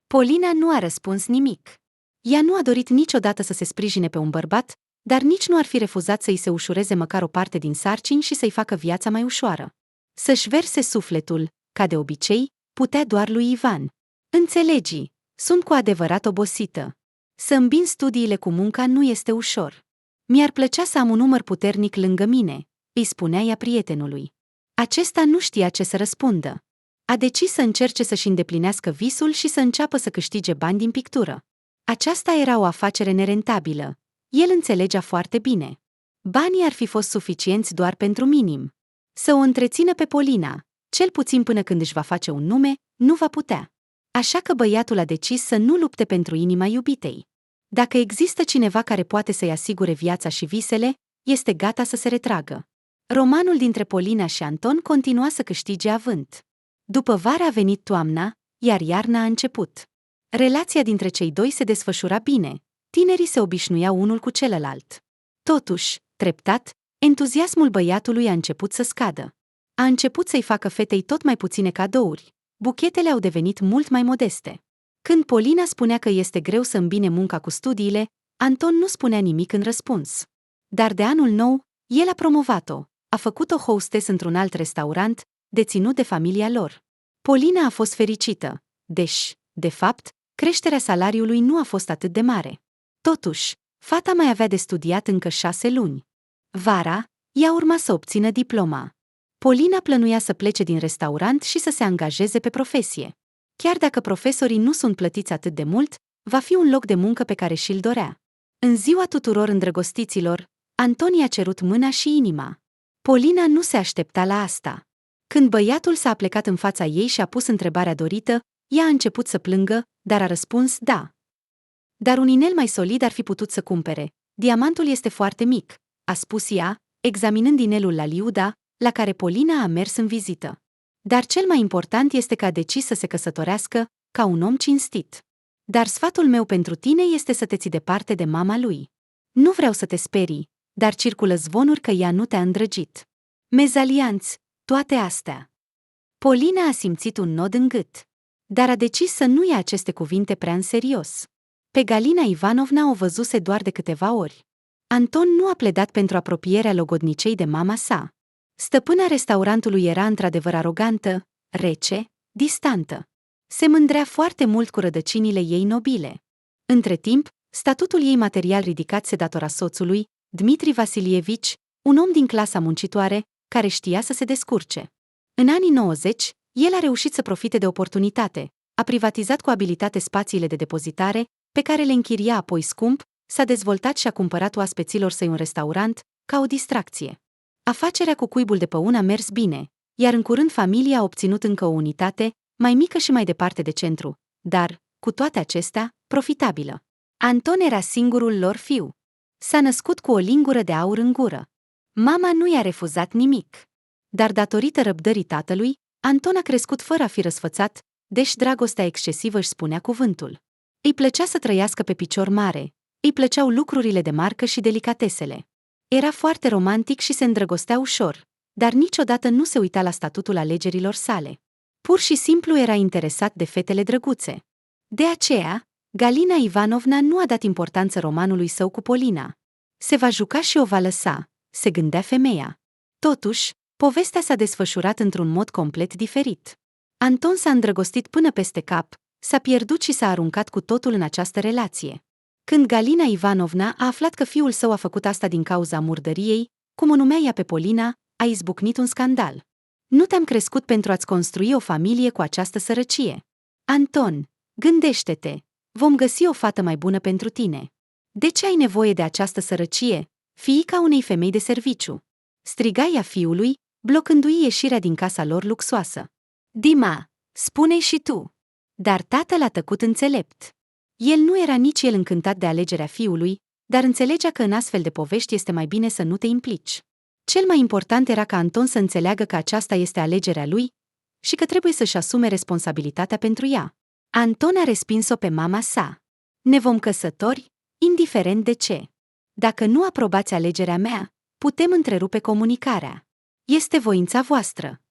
Polina nu a răspuns nimic. Ea nu a dorit niciodată să se sprijine pe un bărbat, dar nici nu ar fi refuzat să-i se ușureze măcar o parte din sarcini și să-i facă viața mai ușoară. Să-și verse sufletul, ca de obicei, putea doar lui Ivan. Înțelegi, sunt cu adevărat obosită. Să îmbin studiile cu munca nu este ușor. Mi-ar plăcea să am un număr puternic lângă mine, îi spunea ea prietenului. Acesta nu știa ce să răspundă. A decis să încerce să-și îndeplinească visul și să înceapă să câștige bani din pictură. Aceasta era o afacere nerentabilă. El înțelegea foarte bine. Banii ar fi fost suficienți doar pentru minim. Să o întrețină pe Polina, cel puțin până când își va face un nume, nu va putea. Așa că băiatul a decis să nu lupte pentru inima iubitei. Dacă există cineva care poate să-i asigure viața și visele, este gata să se retragă. Romanul dintre Polina și Anton continua să câștige avânt. După vară a venit toamna, iar iarna a început. Relația dintre cei doi se desfășura bine, tinerii se obișnuiau unul cu celălalt. Totuși, treptat, entuziasmul băiatului a început să scadă. A început să-i facă fetei tot mai puține cadouri, buchetele au devenit mult mai modeste. Când Polina spunea că este greu să îmbine munca cu studiile, Anton nu spunea nimic în răspuns. Dar de anul nou, el a promovat-o, a făcut-o hostess într-un alt restaurant, deținut de familia lor. Polina a fost fericită, deși, de fapt, creșterea salariului nu a fost atât de mare. Totuși, fata mai avea de studiat încă 6 luni. Vara, ea urma să obțină diploma. Polina plănuia să plece din restaurant și să se angajeze pe profesie. Chiar dacă profesorii nu sunt plătiți atât de mult, va fi un loc de muncă pe care și-l dorea. În ziua tuturor îndrăgostiților, Anton i-a cerut mâna și inima. Polina nu se aștepta la asta. Când băiatul s-a aplecat în fața ei și a pus întrebarea dorită, ea a început să plângă, dar a răspuns da. Dar un inel mai solid ar fi putut să cumpere. Diamantul este foarte mic, a spus ea, examinând inelul la Liuda, la care Polina a mers în vizită. Dar cel mai important este că a decis să se căsătorească, ca un om cinstit. Dar sfatul meu pentru tine este să te ții departe de mama lui. Nu vreau să te sperii, dar circulă zvonuri că ea nu te-a îndrăgit. Mezalianți, toate astea. Polina a simțit un nod în gât, dar a decis să nu ia aceste cuvinte prea în serios. Pe Galina Ivanovna o văzuse doar de câteva ori. Anton nu a pledat pentru apropierea logodnicei de mama sa. Stăpâna restaurantului era într-adevăr arogantă, rece, distantă. Se mândrea foarte mult cu rădăcinile ei nobile. Între timp, statutul ei material ridicat se datora soțului, Dmitri Vasilievici, un om din clasa muncitoare, care știa să se descurce. În anii 90, el a reușit să profite de oportunitate, a privatizat cu abilitate spațiile de depozitare, pe care le închiria apoi scump, s-a dezvoltat și a cumpărat oaspeților săi un restaurant, ca o distracție. Afacerea cu cuibul de păun a mers bine, iar în curând familia a obținut încă o unitate, mai mică și mai departe de centru, dar, cu toate acestea, profitabilă. Anton era singurul lor fiu. S-a născut cu o lingură de aur în gură. Mama nu i-a refuzat nimic. Dar datorită răbdării tatălui, Anton a crescut fără a fi răsfățat, deși dragostea excesivă își spunea cuvântul. Îi plăcea să trăiască pe picior mare, îi plăceau lucrurile de marcă și delicatesele. Era foarte romantic și se îndrăgostea ușor, dar niciodată nu se uita la statutul alegerilor sale. Pur și simplu era interesat de fetele drăguțe. De aceea, Galina Ivanovna nu a dat importanță romanului său cu Polina. Se va juca și o va lăsa, se gândea femeia. Totuși, povestea s-a desfășurat într-un mod complet diferit. Anton s-a îndrăgostit până peste cap, s-a pierdut și s-a aruncat cu totul în această relație. Când Galina Ivanovna a aflat că fiul său a făcut asta din cauza murdăriei, cum o numea ea pe Polina, a izbucnit un scandal. Nu te-am crescut pentru a-ți construi o familie cu această sărăcie. Anton, gândește-te, vom găsi o fată mai bună pentru tine. De ce ai nevoie de această sărăcie, fiica unei femei de serviciu? Striga ea fiului, blocându-i ieșirea din casa lor luxoasă. Dima, spune-i și tu. Dar tatăl a tăcut înțelept. El nu era nici el încântat de alegerea fiului, dar înțelegea că în astfel de povești este mai bine să nu te implici. Cel mai important era ca Anton să înțeleagă că aceasta este alegerea lui și că trebuie să-și asume responsabilitatea pentru ea. Anton a respins-o pe mama sa. Ne vom căsători, indiferent de ce. Dacă nu aprobați alegerea mea, putem întrerupe comunicarea. Este voința voastră.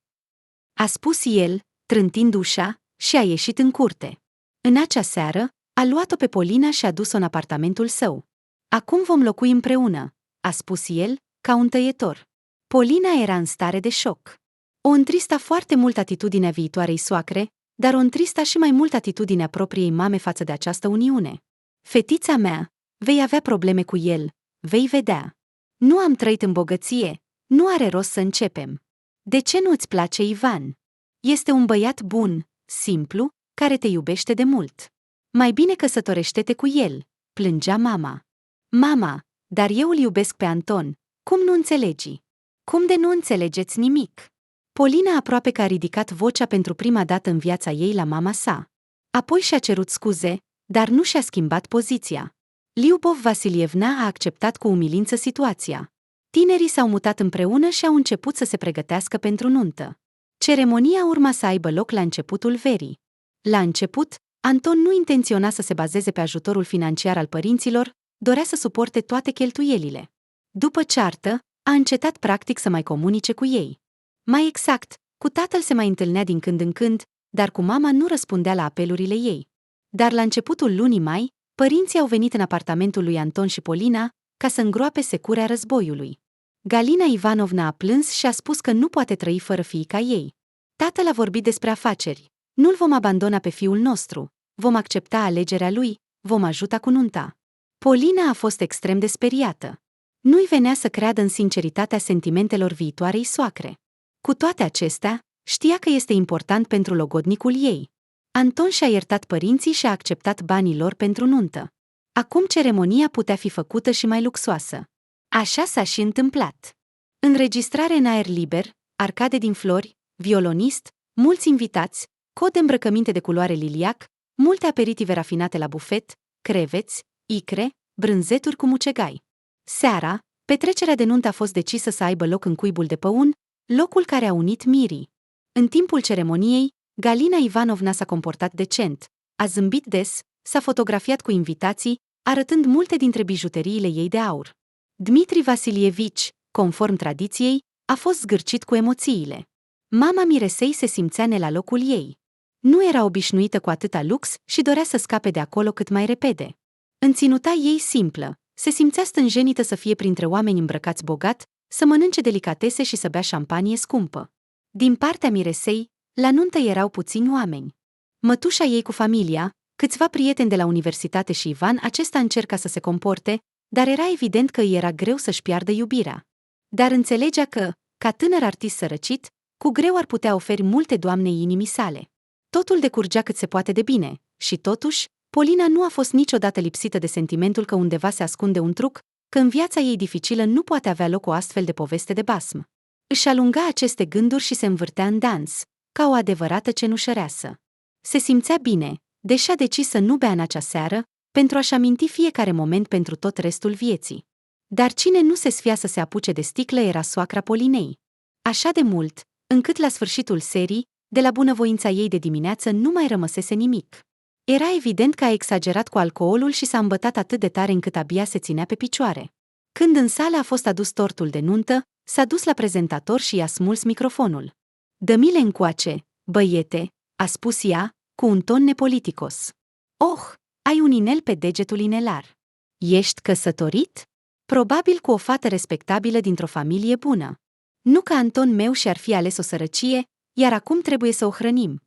A spus el, trântind ușa, și a ieșit în curte. În acea seară, a luat-o pe Polina și a dus-o în apartamentul său. Acum vom locui împreună, a spus el, ca un tăietor. Polina era în stare de șoc. O întrista foarte mult atitudinea viitoarei soacre, dar o întrista și mai mult atitudinea propriei mame față de această uniune. Fetița mea, vei avea probleme cu el, vei vedea. Nu am trăit în bogăție, nu are rost să începem. De ce nu îți place Ivan? Este un băiat bun, simplu, care te iubește de mult. Mai bine căsătorește-te cu el, plângea mama. Mama, dar eu îl iubesc pe Anton, Cum nu înțelegi? Cum de nu înțelegeți nimic? Polina aproape că a ridicat vocea pentru prima dată în viața ei la mama sa. Apoi și-a cerut scuze, dar nu și-a schimbat poziția. Liubov Vasilievna a acceptat cu umilință situația. Tinerii s-au mutat împreună și au început să se pregătească pentru nuntă. Ceremonia urma să aibă loc la începutul verii. La început, Anton nu intenționa să se bazeze pe ajutorul financiar al părinților, dorea să suporte toate cheltuielile. După ceartă, a încetat practic să mai comunice cu ei. Mai exact, cu tatăl se mai întâlnea din când în când, dar cu mama nu răspundea la apelurile ei. Dar la începutul lunii mai, părinții au venit în apartamentul lui Anton și Polina ca să îngroape securea războiului. Galina Ivanovna a plâns și a spus că nu poate trăi fără fiica ei. Tatăl a vorbit despre afaceri. Nu-l vom abandona pe fiul nostru, vom accepta alegerea lui, vom ajuta cu nunta. Polina a fost extrem de speriată. Nu-i venea să creadă în sinceritatea sentimentelor viitoarei soacre. Cu toate acestea, știa că este important pentru logodnicul ei. Anton și-a iertat părinții și a acceptat banii lor pentru nuntă. Acum ceremonia putea fi făcută și mai luxoasă. Așa s-a și întâmplat. Înregistrare în aer liber, arcade din flori, violonist, mulți invitați, cod de îmbrăcăminte de culoare liliac, multe aperitive rafinate la bufet, creveți, icre, brânzeturi cu mucegai. Seara, petrecerea de nuntă a fost decisă să aibă loc în Cuibul de Păun, locul care a unit mirii. În timpul ceremoniei, Galina Ivanovna s-a comportat decent, a zâmbit des, s-a fotografiat cu invitații, arătând multe dintre bijuteriile ei de aur. Dmitri Vasilievici, conform tradiției, a fost zgârcit cu emoțiile. Mama miresei se simțea ne la locul ei. Nu era obișnuită cu atâta lux și dorea să scape de acolo cât mai repede. În ținuta ei simplă, se simțea stânjenită să fie printre oameni îmbrăcați bogat, să mănânce delicatese și să bea șampanie scumpă. Din partea miresei, la nuntă erau puțini oameni. Mătușa ei cu familia, câțiva prieteni de la universitate și Ivan, acesta încerca să se comporte, dar era evident că îi era greu să-și piardă iubirea. Dar înțelegea că, ca tânăr artist sărăcit, cu greu ar putea oferi multe doamnei inimii sale. Totul decurgea cât se poate de bine, și totuși, Polina nu a fost niciodată lipsită de sentimentul că undeva se ascunde un truc, că în viața ei dificilă nu poate avea loc o astfel de poveste de basm. Își alunga aceste gânduri și se învârtea în dans, ca o adevărată cenușăreasă. Se simțea bine, deși a decis să nu bea în acea seară, pentru a-și aminti fiecare moment pentru tot restul vieții. Dar cine nu se sfia să se apuce de sticlă era soacra Polinei. Așa de mult, încât la sfârșitul serii, de la bunăvoința ei de dimineață nu mai rămăsese nimic. Era evident că a exagerat cu alcoolul și s-a îmbătat atât de tare încât abia se ținea pe picioare. Când în sală a fost adus tortul de nuntă, s-a dus la prezentator și i-a smuls microfonul. "Dă-mi-le încoace, băiete," a spus ea, cu un ton nepoliticos. "Oh, ai un inel pe degetul inelar. Ești căsătorit? Probabil cu o fată respectabilă dintr-o familie bună. Nu că Anton meu și-ar fi ales o sărăcie, iar acum trebuie să o hrănim."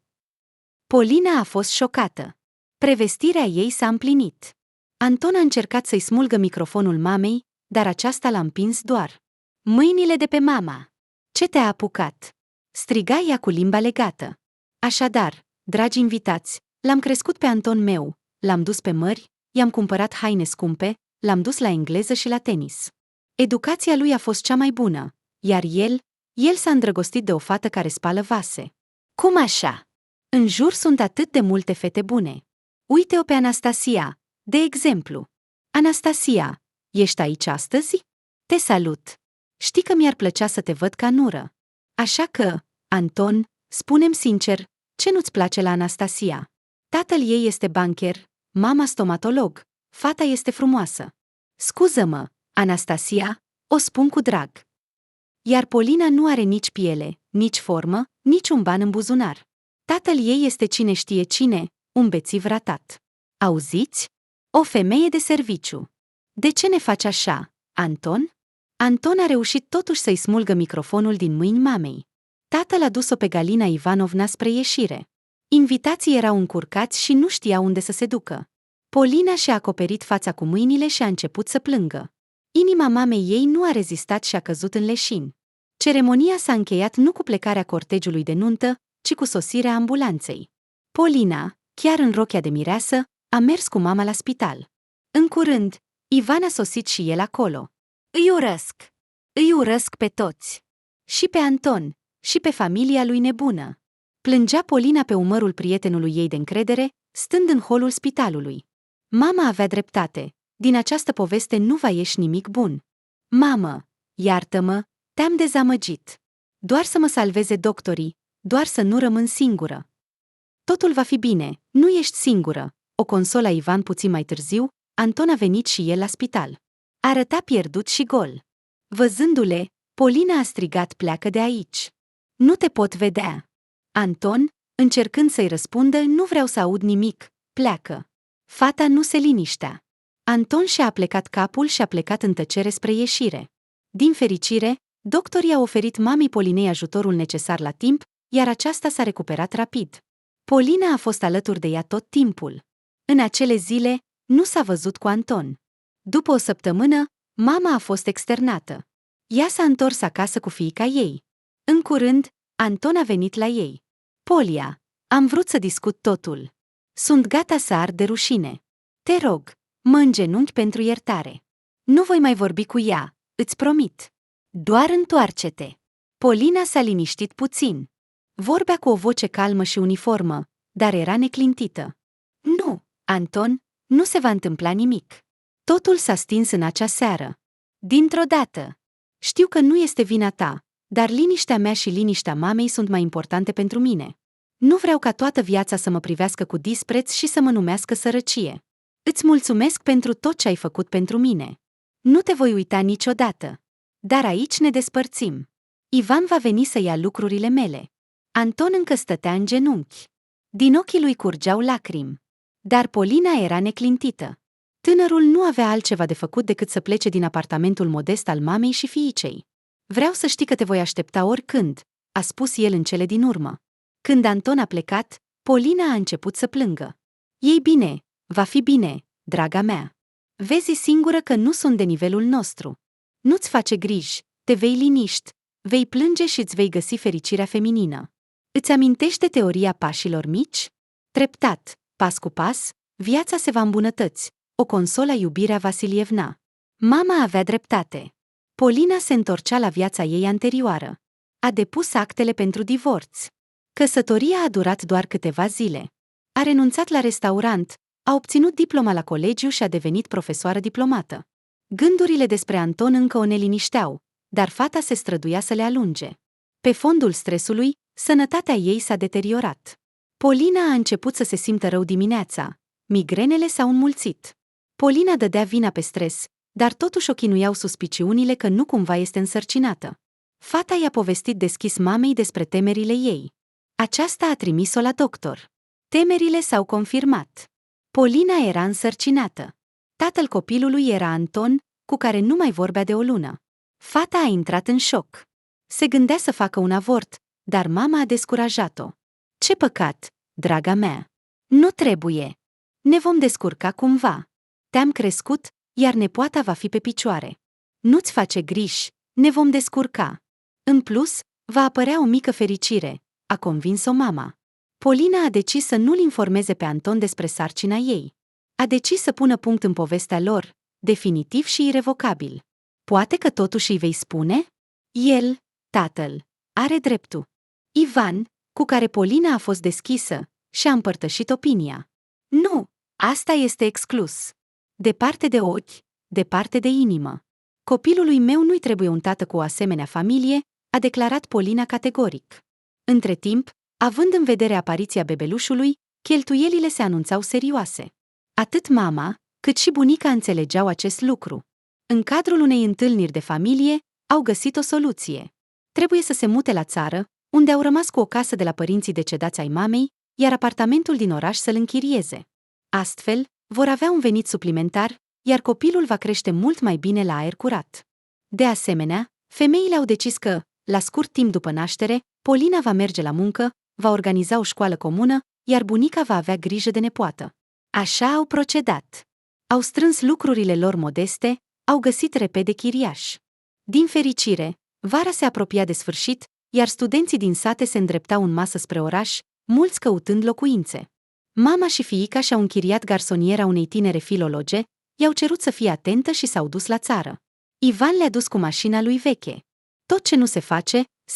Polina a fost șocată. Prevestirea ei s-a împlinit. Anton a încercat să-i smulgă microfonul mamei, dar aceasta l-a împins doar. "Mâinile de pe mama! Ce te-a apucat?" striga ea cu limba legată. "Așadar, dragi invitați, l-am crescut pe Anton meu, l-am dus pe mări, i-am cumpărat haine scumpe, l-am dus la engleză și la tenis. Educația lui a fost cea mai bună, iar el s-a îndrăgostit de o fată care spală vase. Cum așa? În jur sunt atât de multe fete bune. Uite-o pe Anastasia, de exemplu. Anastasia, ești aici astăzi? Te salut. Știi că mi-ar plăcea să te văd ca nură. Așa că, Anton, spune-mi sincer, ce nu-ți place la Anastasia? Tatăl ei este bancher, mama stomatolog, fata este frumoasă. Scuză-mă, Anastasia, o spun cu drag. Iar Polina nu are nici piele, nici formă, nici un ban în buzunar. Tatăl ei este cine știe cine, un bețiv ratat. Auziți? O femeie de serviciu. De ce ne faci așa, Anton?" Anton a reușit totuși să-i smulgă microfonul din mâini mamei. Tatăl a dus-o pe Galina Ivanovna spre ieșire. Invitații erau încurcați și nu știau unde să se ducă. Polina și-a acoperit fața cu mâinile și a început să plângă. Inima mamei ei nu a rezistat și a căzut în leșin. Ceremonia s-a încheiat nu cu plecarea cortegiului de nuntă, ci cu sosirea ambulanței. Polina, chiar în rochia de mireasă, a mers cu mama la spital. În curând, Ivan a sosit și el acolo. "Îi urăsc! Îi urăsc pe toți. Și pe Anton, și pe familia lui nebună. Plângea Polina pe umărul prietenului ei de încredere, stând în holul spitalului. Mama avea dreptate. Din această poveste nu va ieși nimic bun. Mamă, iartă-mă, te-am dezamăgit. Doar să mă salveze doctorii, doar să nu rămân singură. Totul va fi bine, nu ești singură, o consola Ivan puțin mai târziu. Anton a venit și el la spital. Arăta pierdut și gol. Văzându-le, Polina a strigat: pleacă de aici. Nu te pot vedea. Anton, încercând să-i răspundă: nu vreau să aud nimic, pleacă. Fata nu se liniștea. Anton și-a aplecat capul și a plecat în tăcere spre ieșire. Din fericire, doctorii au oferit mamei Polinei ajutorul necesar la timp, iar aceasta s-a recuperat rapid. Polina a fost alături de ea tot timpul. În acele zile, nu s-a văzut cu Anton. După o săptămână, mama a fost externată. Ea s-a întors acasă cu fiica ei. În curând, Anton a venit la ei. Polia, am vrut să discut totul. Sunt gata să ard de rușine. Te rog, mă îngenunchi pentru iertare. Nu voi mai vorbi cu ea, îți promit. Doar întoarce-te. Polina s-a liniștit puțin. Vorbea cu o voce calmă și uniformă, dar era neclintită. Nu, Anton, nu se va întâmpla nimic. Totul s-a stins în acea seară. Dintr-o dată. Știu că nu este vina ta, dar liniștea mea și liniștea mamei sunt mai importante pentru mine. Nu vreau ca toată viața să mă privească cu dispreț și să mă numească sărăcie. Îți mulțumesc pentru tot ce ai făcut pentru mine. Nu te voi uita niciodată. Dar aici ne despărțim. Ivan va veni să ia lucrurile mele. Anton încă stătea în genunchi. Din ochii lui curgeau lacrimi. Dar Polina era neclintită. Tânărul nu avea altceva de făcut decât să plece din apartamentul modest al mamei și fiicei. Vreau să știi că te voi aștepta oricând, a spus el în cele din urmă. Când Anton a plecat, Polina a început să plângă. Ei bine, va fi bine, draga mea. Vezi singură că nu sunt de nivelul nostru. Nu-ți face griji, te vei liniști, vei plânge și îți vei găsi fericirea feminină. Îți amintește teoria pașilor mici? Treptat, pas cu pas, viața se va îmbunătăți, o consolă iubirea Vasilievna. Mama avea dreptate. Polina se întorcea la viața ei anterioară. A depus actele pentru divorț. Căsătoria a durat doar câteva zile. A renunțat la restaurant, a obținut diploma la colegiu și a devenit profesoară diplomată. Gândurile despre Anton încă o nelinișteau, dar fata se străduia să le alunge. Pe fondul stresului, sănătatea ei s-a deteriorat. Polina a început să se simtă rău dimineața. Migrenele s-au înmulțit. Polina dădea vina pe stres, dar totuși o chinuiau suspiciunile că nu cumva este însărcinată. Fata i-a povestit deschis mamei despre temerile ei. Aceasta a trimis-o la doctor. Temerile s-au confirmat. Polina era însărcinată. Tatăl copilului era Anton, cu care nu mai vorbea de o lună. Fata a intrat în șoc. Se gândea să facă un avort, dar mama a descurajat-o. Ce păcat, draga mea! Nu trebuie! Ne vom descurca cumva. Te-am crescut, iar nepoata va fi pe picioare. Nu-ți face griji, ne vom descurca. În plus, va apărea o mică fericire, a convins-o mama. Polina a decis să nu-l informeze pe Anton despre sarcina ei. A decis să pună punct în povestea lor, definitiv și irevocabil. Poate că totuși îi vei spune? El, tatăl, are dreptul. Ivan, cu care Polina a fost deschisă, și-a împărtășit opinia. Nu, asta este exclus. Departe de ochi, departe de inimă. Copilului meu nu-i trebuie un tată cu o asemenea familie, a declarat Polina categoric. Între timp, având în vedere apariția bebelușului, cheltuielile se anunțau serioase. Atât mama, cât și bunica înțelegeau acest lucru. În cadrul unei întâlniri de familie, au găsit o soluție. Trebuie să se mute la țară, unde au rămas cu o casă de la părinții decedați ai mamei, iar apartamentul din oraș să-l închirieze. Astfel, vor avea un venit suplimentar, iar copilul va crește mult mai bine la aer curat. De asemenea, femeile au decis că, la scurt timp după naștere, Polina va merge la muncă, va organiza o școală comună, iar bunica va avea grijă de nepoată. Așa au procedat. Au strâns lucrurile lor modeste, au găsit repede chiriaș. Din fericire, vara se apropia de sfârșit, iar studenții din sate se îndreptau în masă spre oraș, mulți căutând locuințe. Mama și fiica și-au închiriat garsoniera unei tinere filologe, i-au cerut să fie atentă și s-au dus la țară. Ivan le-a dus cu mașina lui veche. Tot ce nu se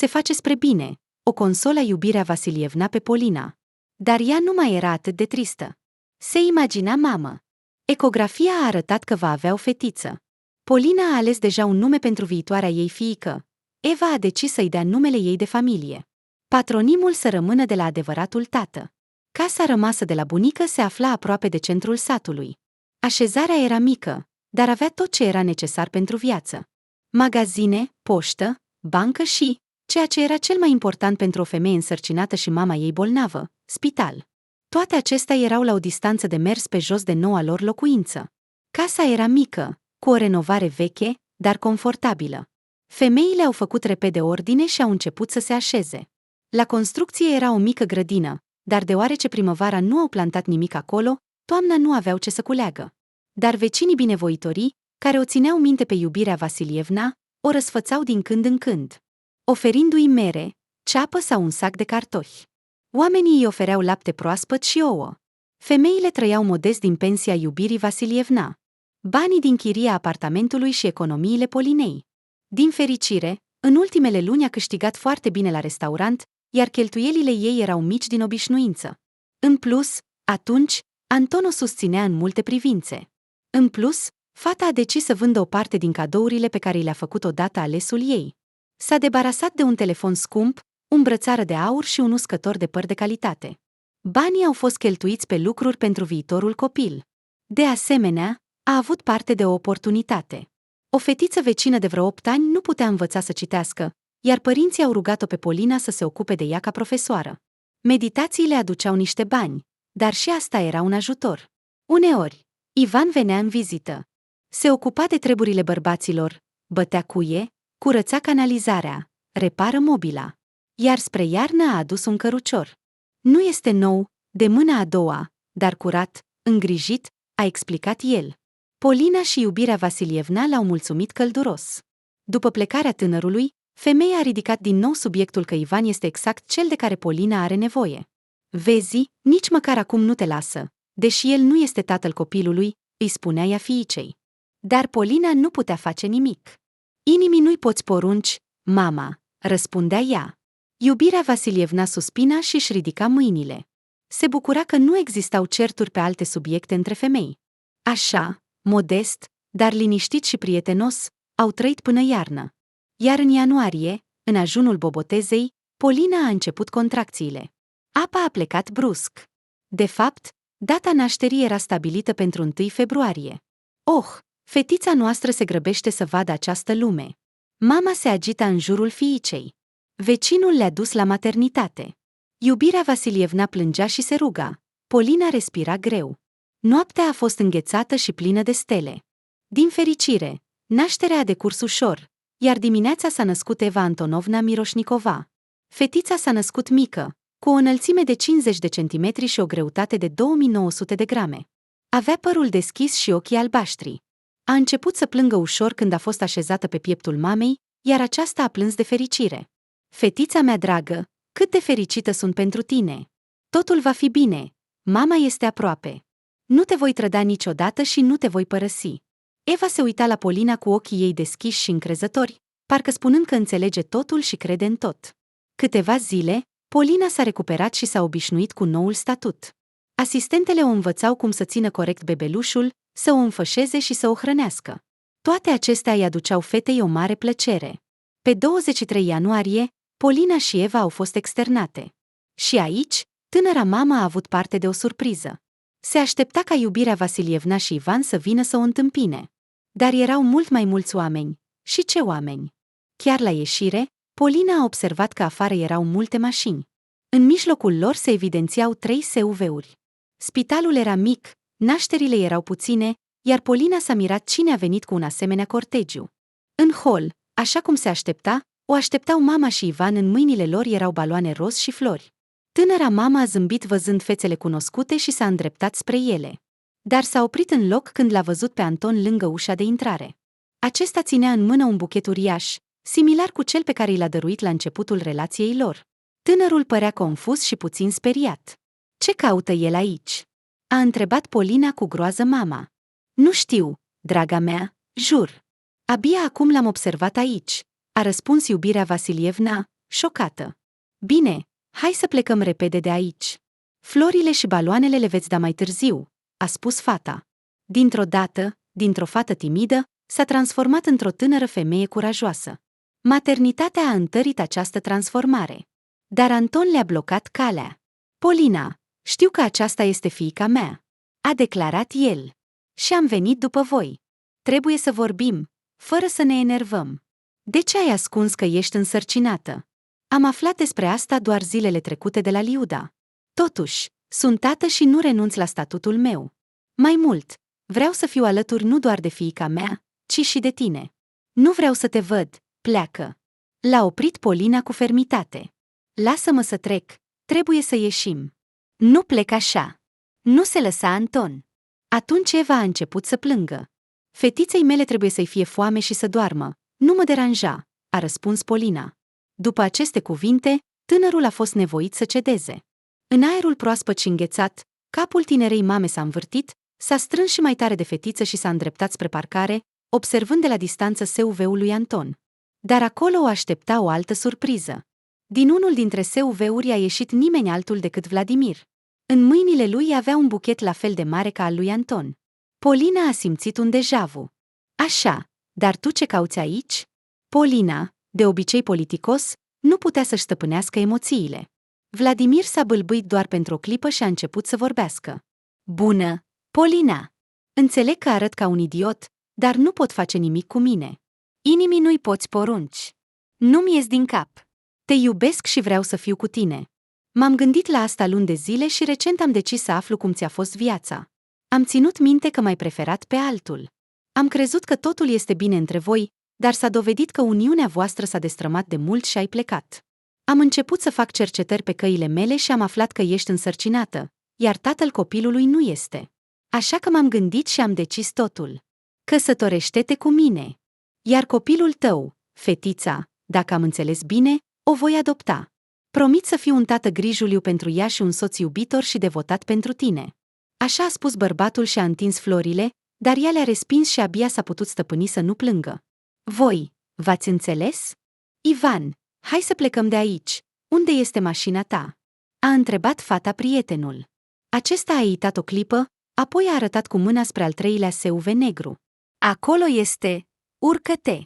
face spre bine. O consolă iubirea Vasilievna pe Polina. Dar ea nu mai era atât de tristă. Se imagina mamă. Ecografia a arătat că va avea o fetiță. Polina a ales deja un nume pentru viitoarea ei fiică. Eva a decis să-i dea numele ei de familie. Patronimul să rămână de la adevăratul tată. Casa rămasă de la bunică se afla aproape de centrul satului. Așezarea era mică, dar avea tot ce era necesar pentru viață. Magazine, poștă, bancă și, ceea ce era cel mai important pentru o femeie însărcinată și mama ei bolnavă, spital. Toate acestea erau la o distanță de mers pe jos de noua lor locuință. Casa era mică, cu o renovare veche, dar confortabilă. Femeile au făcut repede ordine și au început să se așeze. La construcție era o mică grădină, dar deoarece primăvara nu au plantat nimic acolo, toamna nu aveau ce să culeagă. Dar vecinii binevoitorii, care o țineau minte pe iubirea Vasilievna, o răsfățau din când în când, oferindu-i mere, ceapă sau un sac de cartofi. Oamenii îi ofereau lapte proaspăt și ouă. Femeile trăiau modest din pensia iubirii Vasilievna, banii din chiria apartamentului și economiile Polinei. Din fericire, în ultimele luni a câștigat foarte bine la restaurant, iar cheltuielile ei erau mici din obișnuință. În plus, atunci, Anton o susținea în multe privințe. În plus, fata a decis să vândă o parte din cadourile pe care le-a făcut odată alesul ei. S-a debarasat de un telefon scump, o îmbrățară de aur și un uscător de păr de calitate. Banii au fost cheltuiți pe lucruri pentru viitorul copil. De asemenea, a avut parte de o oportunitate. O fetiță vecină de vreo 8 ani nu putea învăța să citească, iar părinții au rugat-o pe Polina să se ocupe de ea ca profesoară. Meditațiile aduceau niște bani, dar și asta era un ajutor. Uneori, Ivan venea în vizită. Se ocupa de treburile bărbaților, bătea cuie, curăța canalizarea, repară mobila. Iar spre iarnă a adus un cărucior. Nu este nou, de mâna a doua, dar curat, îngrijit, a explicat el. Polina și iubirea Vasilievna l-au mulțumit călduros. După plecarea tânărului, femeia a ridicat din nou subiectul că Ivan este exact cel de care Polina are nevoie. Vezi, nici măcar acum nu te lasă, deși el nu este tatăl copilului, îi spunea ea fiicei. Dar Polina nu putea face nimic. Inimii nu-i poți porunci, mama, răspundea ea. Iubirea Vasilievna suspina și își ridica mâinile. Se bucura că nu existau certuri pe alte subiecte între femei. Așa, modest, dar liniștit și prietenos, au trăit până iarnă. Iar în ianuarie, în ajunul bobotezei, Polina a început contracțiile. Apa a plecat brusc. De fapt, data nașterii era stabilită pentru 1 februarie. Oh, fetița noastră se grăbește să vadă această lume. Mama se agita în jurul fiicei. Vecinul le-a dus la maternitate. Iubirea Vasilievna plângea și se ruga. Polina respira greu. Noaptea a fost înghețată și plină de stele. Din fericire, nașterea a decurs ușor, iar dimineața s-a născut Eva Antonovna Miroșnicova. Fetița s-a născut mică, cu o înălțime de 50 de centimetri și o greutate de 2900 de grame. Avea părul deschis și ochii albaștri. A început să plângă ușor când a fost așezată pe pieptul mamei, iar aceasta a plâns de fericire. Fetița mea dragă, cât de fericită sunt pentru tine! Totul va fi bine, mama este aproape. Nu te voi trăda niciodată și nu te voi părăsi. Eva se uita la Polina cu ochii ei deschiși și încrezători, parcă spunând că înțelege totul și crede în tot. Câteva zile, Polina s-a recuperat și s-a obișnuit cu noul statut. Asistentele o învățau cum să țină corect bebelușul, să o înfășeze și să o hrănească. Toate acestea îi aduceau fetei o mare plăcere. Pe 23 ianuarie, Polina și Eva au fost externate. Și aici, tânăra mamă a avut parte de o surpriză. Se aștepta ca iubirea Vasilievna și Ivan să vină să o întâmpine. Dar erau mult mai mulți oameni. Și ce oameni? Chiar la ieșire, Polina a observat că afară erau multe mașini. În mijlocul lor se evidențiau 3 SUV-uri. Spitalul era mic, nașterile erau puține, iar Polina s-a mirat cine a venit cu un asemenea cortegiu. În hol, așa cum se aștepta, o așteptau mama și Ivan, în mâinile lor erau baloane roz și flori. Tânăra mama a zâmbit văzând fețele cunoscute și s-a îndreptat spre ele. Dar s-a oprit în loc când l-a văzut pe Anton lângă ușa de intrare. Acesta ținea în mână un buchet uriaș, similar cu cel pe care i l-a dăruit la începutul relației lor. Tânărul părea confuz și puțin speriat. Ce caută el aici? A întrebat Polina cu groază mama. Nu știu, draga mea, jur. Abia acum l-am observat aici, a răspuns iubirea Vasilievna, șocată. Bine, hai să plecăm repede de aici. Florile și baloanele le veți da mai târziu, a spus fata. Dintr-o dată, dintr-o fată timidă, s-a transformat într-o tânără femeie curajoasă. Maternitatea a întărit această transformare. Dar Anton le-a blocat calea. Polina, știu că aceasta este fiica mea, a declarat el. Și am venit după voi. Trebuie să vorbim, fără să ne enervăm. De ce ai ascuns că ești însărcinată? Am aflat despre asta doar zilele trecute de la Liuda. Totuși, sunt tată și nu renunț la statutul meu. Mai mult, vreau să fiu alături nu doar de fiica mea, ci și de tine. Nu vreau să te văd, pleacă. L-a oprit Polina cu fermitate. Lasă-mă să trec, trebuie să ieșim. Nu plec așa. Nu se lăsa Anton. Atunci Eva a început să plângă. Fetiței mele trebuie să-i fie foame și să doarmă. Nu mă deranja, a răspuns Polina. După aceste cuvinte, tânărul a fost nevoit să cedeze. În aerul proaspăt și înghețat, capul tinerei mame s-a învârtit, s-a strâns și mai tare de fetiță și s-a îndreptat spre parcare, observând de la distanță SUV-ul lui Anton. Dar acolo o aștepta o altă surpriză. Din unul dintre SUV-uri a ieșit nimeni altul decât Vladimir. În mâinile lui avea un buchet la fel de mare ca al lui Anton. Polina a simțit un deja-vu. Așa, dar tu ce cauți aici? Polina, de obicei politicos, nu putea să-și stăpânească emoțiile. Vladimir s-a bâlbâit doar pentru o clipă și a început să vorbească. Bună, Polina! Înțeleg că arăt ca un idiot, dar nu pot face nimic cu mine. Inimii nu-i poți porunci. Nu-mi ies din cap. Te iubesc și vreau să fiu cu tine. M-am gândit la asta luni de zile și recent am decis să aflu cum ți-a fost viața. Am ținut minte că m-ai preferat pe altul. Am crezut că totul este bine între voi, dar s-a dovedit că uniunea voastră s-a destrămat de mult și ai plecat. Am început să fac cercetări pe căile mele și am aflat că ești însărcinată, iar tatăl copilului nu este. Așa că m-am gândit și am decis totul. Căsătorește-te cu mine. Iar copilul tău, fetița, dacă am înțeles bine, o voi adopta. Promit să fiu un tată grijuliu pentru ea și un soț iubitor și devotat pentru tine. Așa a spus bărbatul și a întins florile, dar ea le-a respins și abia s-a putut stăpâni să nu plângă. Voi, v-ați înțeles? Ivan, hai să plecăm de aici. Unde este mașina ta? A întrebat fata prietenul. Acesta a eitat o clipă, apoi a arătat cu mâna spre al treilea SUV negru. Acolo este. Urcă-te.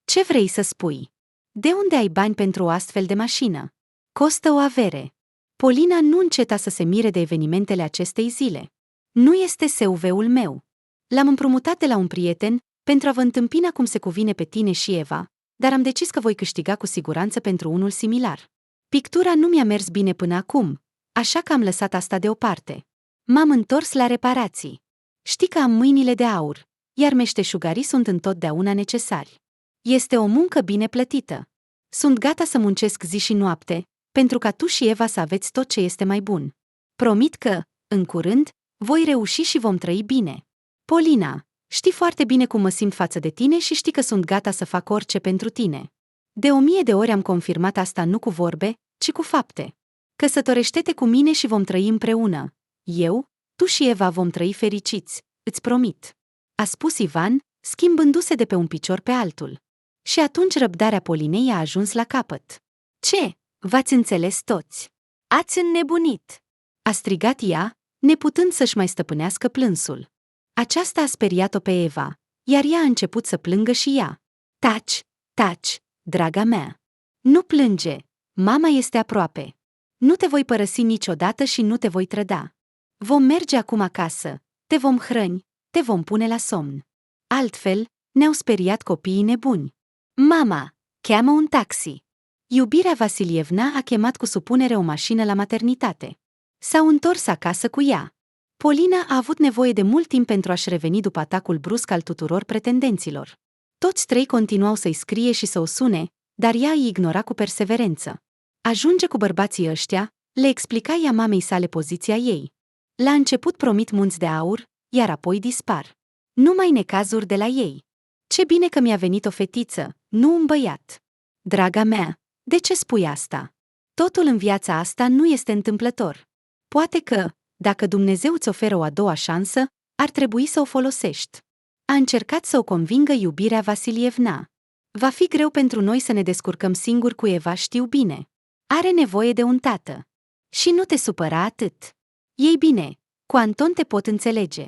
Ce vrei să spui? De unde ai bani pentru o astfel de mașină? Costă o avere. Polina nu înceta să se mire de evenimentele acestei zile. Nu este SUV-ul meu. L-am împrumutat de la un prieten pentru a vă întâmpina cum se cuvine pe tine și Eva, dar am decis că voi câștiga cu siguranță pentru unul similar. Pictura nu mi-a mers bine până acum, așa că am lăsat asta deoparte. M-am întors la reparații. Știi că am mâinile de aur, iar meșteșugarii sunt întotdeauna necesari. Este o muncă bine plătită. Sunt gata să muncesc zi și noapte, pentru ca tu și Eva să aveți tot ce este mai bun. Promit că, în curând, voi reuși și vom trăi bine. Polina, știi foarte bine cum mă simt față de tine și știi că sunt gata să fac orice pentru tine. De 1000 de ori am confirmat asta nu cu vorbe, ci cu fapte. Căsătorește-te cu mine și vom trăi împreună. Eu, tu și Eva vom trăi fericiți, îți promit. A spus Ivan, schimbându-se de pe un picior pe altul. Și atunci răbdarea Polinei a ajuns la capăt. Ce? V-ați înțeles toți? Ați înnebunit! A strigat ea, neputând să-și mai stăpânească plânsul. Aceasta a speriat-o pe Eva, iar ea a început să plângă și ea. Taci, taci, draga mea! Nu plânge, mama este aproape. Nu te voi părăsi niciodată și nu te voi trăda. Vom merge acum acasă, te vom hrăni, te vom pune la somn. Altfel, ne-au speriat copiii nebuni. Mama, cheamă un taxi. Iubirea Vasilievna a chemat cu supunere o mașină la maternitate. S-au întors acasă cu ea. Polina a avut nevoie de mult timp pentru a-și reveni după atacul brusc al tuturor pretendenților. Toți trei continuau să-i scrie și să o sune, dar ea îi ignora cu perseverență. Ajunge cu bărbații ăștia, le explica ea mamei sale poziția ei. La început promit munți de aur, iar apoi dispar. Numai necazuri de la ei. Ce bine că mi-a venit o fetiță, nu un băiat. Draga mea, de ce spui asta? Totul în viața asta nu este întâmplător. Poate că, dacă Dumnezeu îți oferă o a doua șansă, ar trebui să o folosești. A încercat să o convingă Iubirea Vasilievna. Va fi greu pentru noi să ne descurcăm singuri cu Eva, știu bine. Are nevoie de un tată. Și nu te supăra atât. Ei bine, cu Anton te pot înțelege.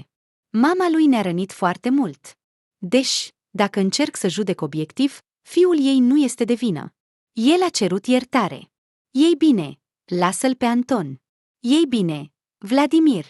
Mama lui ne-a rănit foarte mult. Deci, dacă încerc să judec obiectiv, fiul ei nu este de vină. El a cerut iertare. Ei bine, lasă-l pe Anton. Ei bine, Vladimir.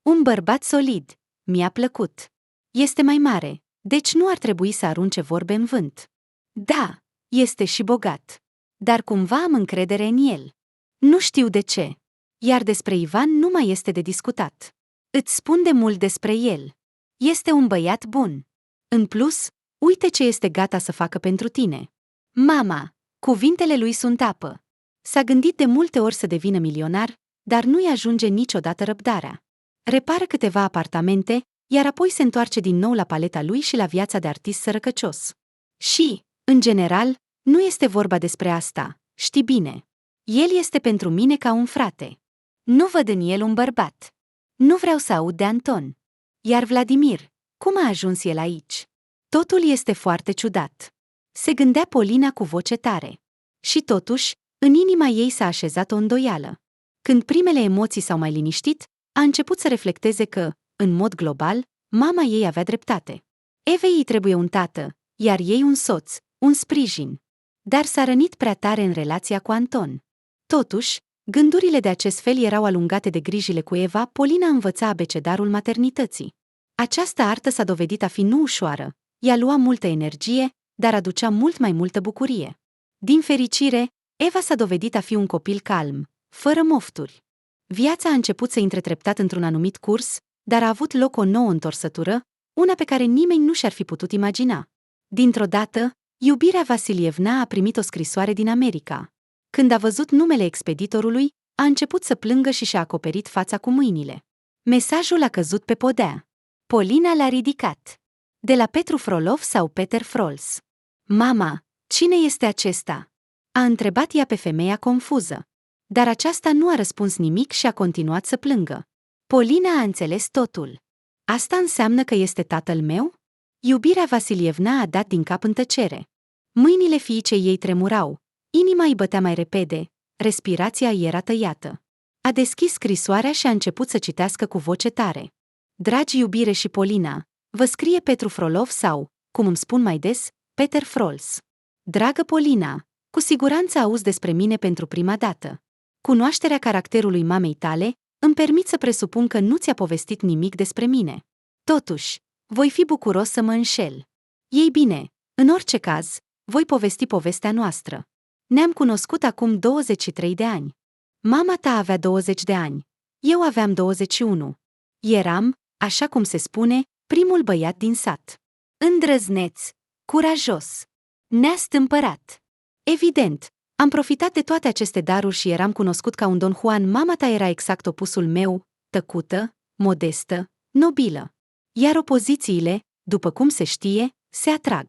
Un bărbat solid. Mi-a plăcut. Este mai mare, deci nu ar trebui să arunce vorbe în vânt. Da, este și bogat. Dar cumva am încredere în el. Nu știu de ce. Iar despre Ivan nu mai este de discutat. Îți spun de mult despre el. Este un băiat bun. În plus, uite ce este gata să facă pentru tine. Mama, cuvintele lui sunt apă. S-a gândit de multe ori să devină milionar, dar nu-i ajunge niciodată răbdarea. Repară câteva apartamente, iar apoi se întoarce din nou la paleta lui și la viața de artist sărăcăcios. Și, în general, nu este vorba despre asta, știi bine. El este pentru mine ca un frate. Nu văd în el un bărbat. Nu vreau să aud de Anton. Iar Vladimir, cum a ajuns el aici? Totul este foarte ciudat. Se gândea Polina cu voce tare. Și totuși, în inima ei s-a așezat o îndoială. Când primele emoții s-au mai liniștit, a început să reflecteze că, în mod global, mama ei avea dreptate. Evei îi trebuie un tată, iar ei un soț, un sprijin. Dar s-a rănit prea tare în relația cu Anton. Totuși, gândurile de acest fel erau alungate de grijile cu Eva. Polina învăța abecedarul maternității. Această artă s-a dovedit a fi nu ușoară, ea lua multă energie, dar aducea mult mai multă bucurie. Din fericire, Eva s-a dovedit a fi un copil calm, fără mofturi. Viața a început să intre treptat într-un anumit curs, dar a avut loc o nouă întorsătură, una pe care nimeni nu și-ar fi putut imagina. Dintr-o dată, Iubirea Vasilievna a primit o scrisoare din America. Când a văzut numele expeditorului, a început să plângă și și-a acoperit fața cu mâinile. Mesajul a căzut pe podea. Polina l-a ridicat. De la Petru Frolov sau Peter Frols? Mama, cine este acesta? A întrebat ea pe femeia confuză. Dar aceasta nu a răspuns nimic și a continuat să plângă. Polina a înțeles totul. Asta înseamnă că este tatăl meu? Iubirea Vasilievna a dat din cap în tăcere. Mâinile fiicei ei tremurau, inima îi bătea mai repede, respirația îi era tăiată. A deschis scrisoarea și a început să citească cu voce tare. Dragi Iubire și Polina, vă scrie Petru Frolov sau, cum îmi spun mai des, Peter Frols. Dragă Polina, cu siguranță auzi despre mine pentru prima dată. Cunoașterea caracterului mamei tale îmi permit să presupun că nu ți-a povestit nimic despre mine. Totuși, voi fi bucuros să mă înșel. Ei bine, în orice caz, voi povesti povestea noastră. Ne-am cunoscut acum 23 de ani. Mama ta avea 20 de ani. Eu aveam 21. Eram, așa cum se spune, primul băiat din sat. Îndrăzneț, curajos, neastâmpărat. Evident, am profitat de toate aceste daruri și eram cunoscut ca un Don Juan. Mama ta era exact opusul meu, tăcută, modestă, nobilă. Iar opozițiile, după cum se știe, se atrag.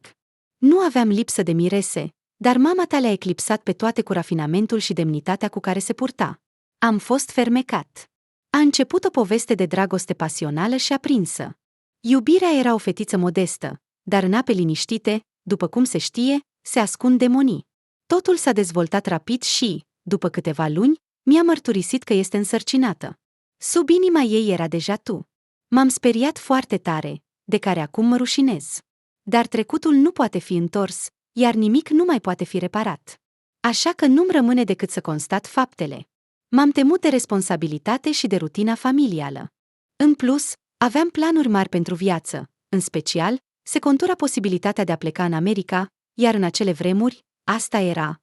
Nu aveam lipsă de mirese, dar mama ta le-a eclipsat pe toate cu rafinamentul și demnitatea cu care se purta. Am fost fermecat. A început o poveste de dragoste pasională și aprinsă. Iubirea era o fetiță modestă, dar în ape liniștite, după cum se știe, se ascund demonii. Totul s-a dezvoltat rapid și, după câteva luni, mi-a mărturisit că este însărcinată. Sub inima ei era deja tu. M-am speriat foarte tare, de care acum mă rușinez. Dar trecutul nu poate fi întors, iar nimic nu mai poate fi reparat. Așa că nu-mi rămâne decât să constat faptele. M-am temut de responsabilitate și de rutina familială. În plus, aveam planuri mari pentru viață, în special, se contura posibilitatea de a pleca în America, iar în acele vremuri, asta era,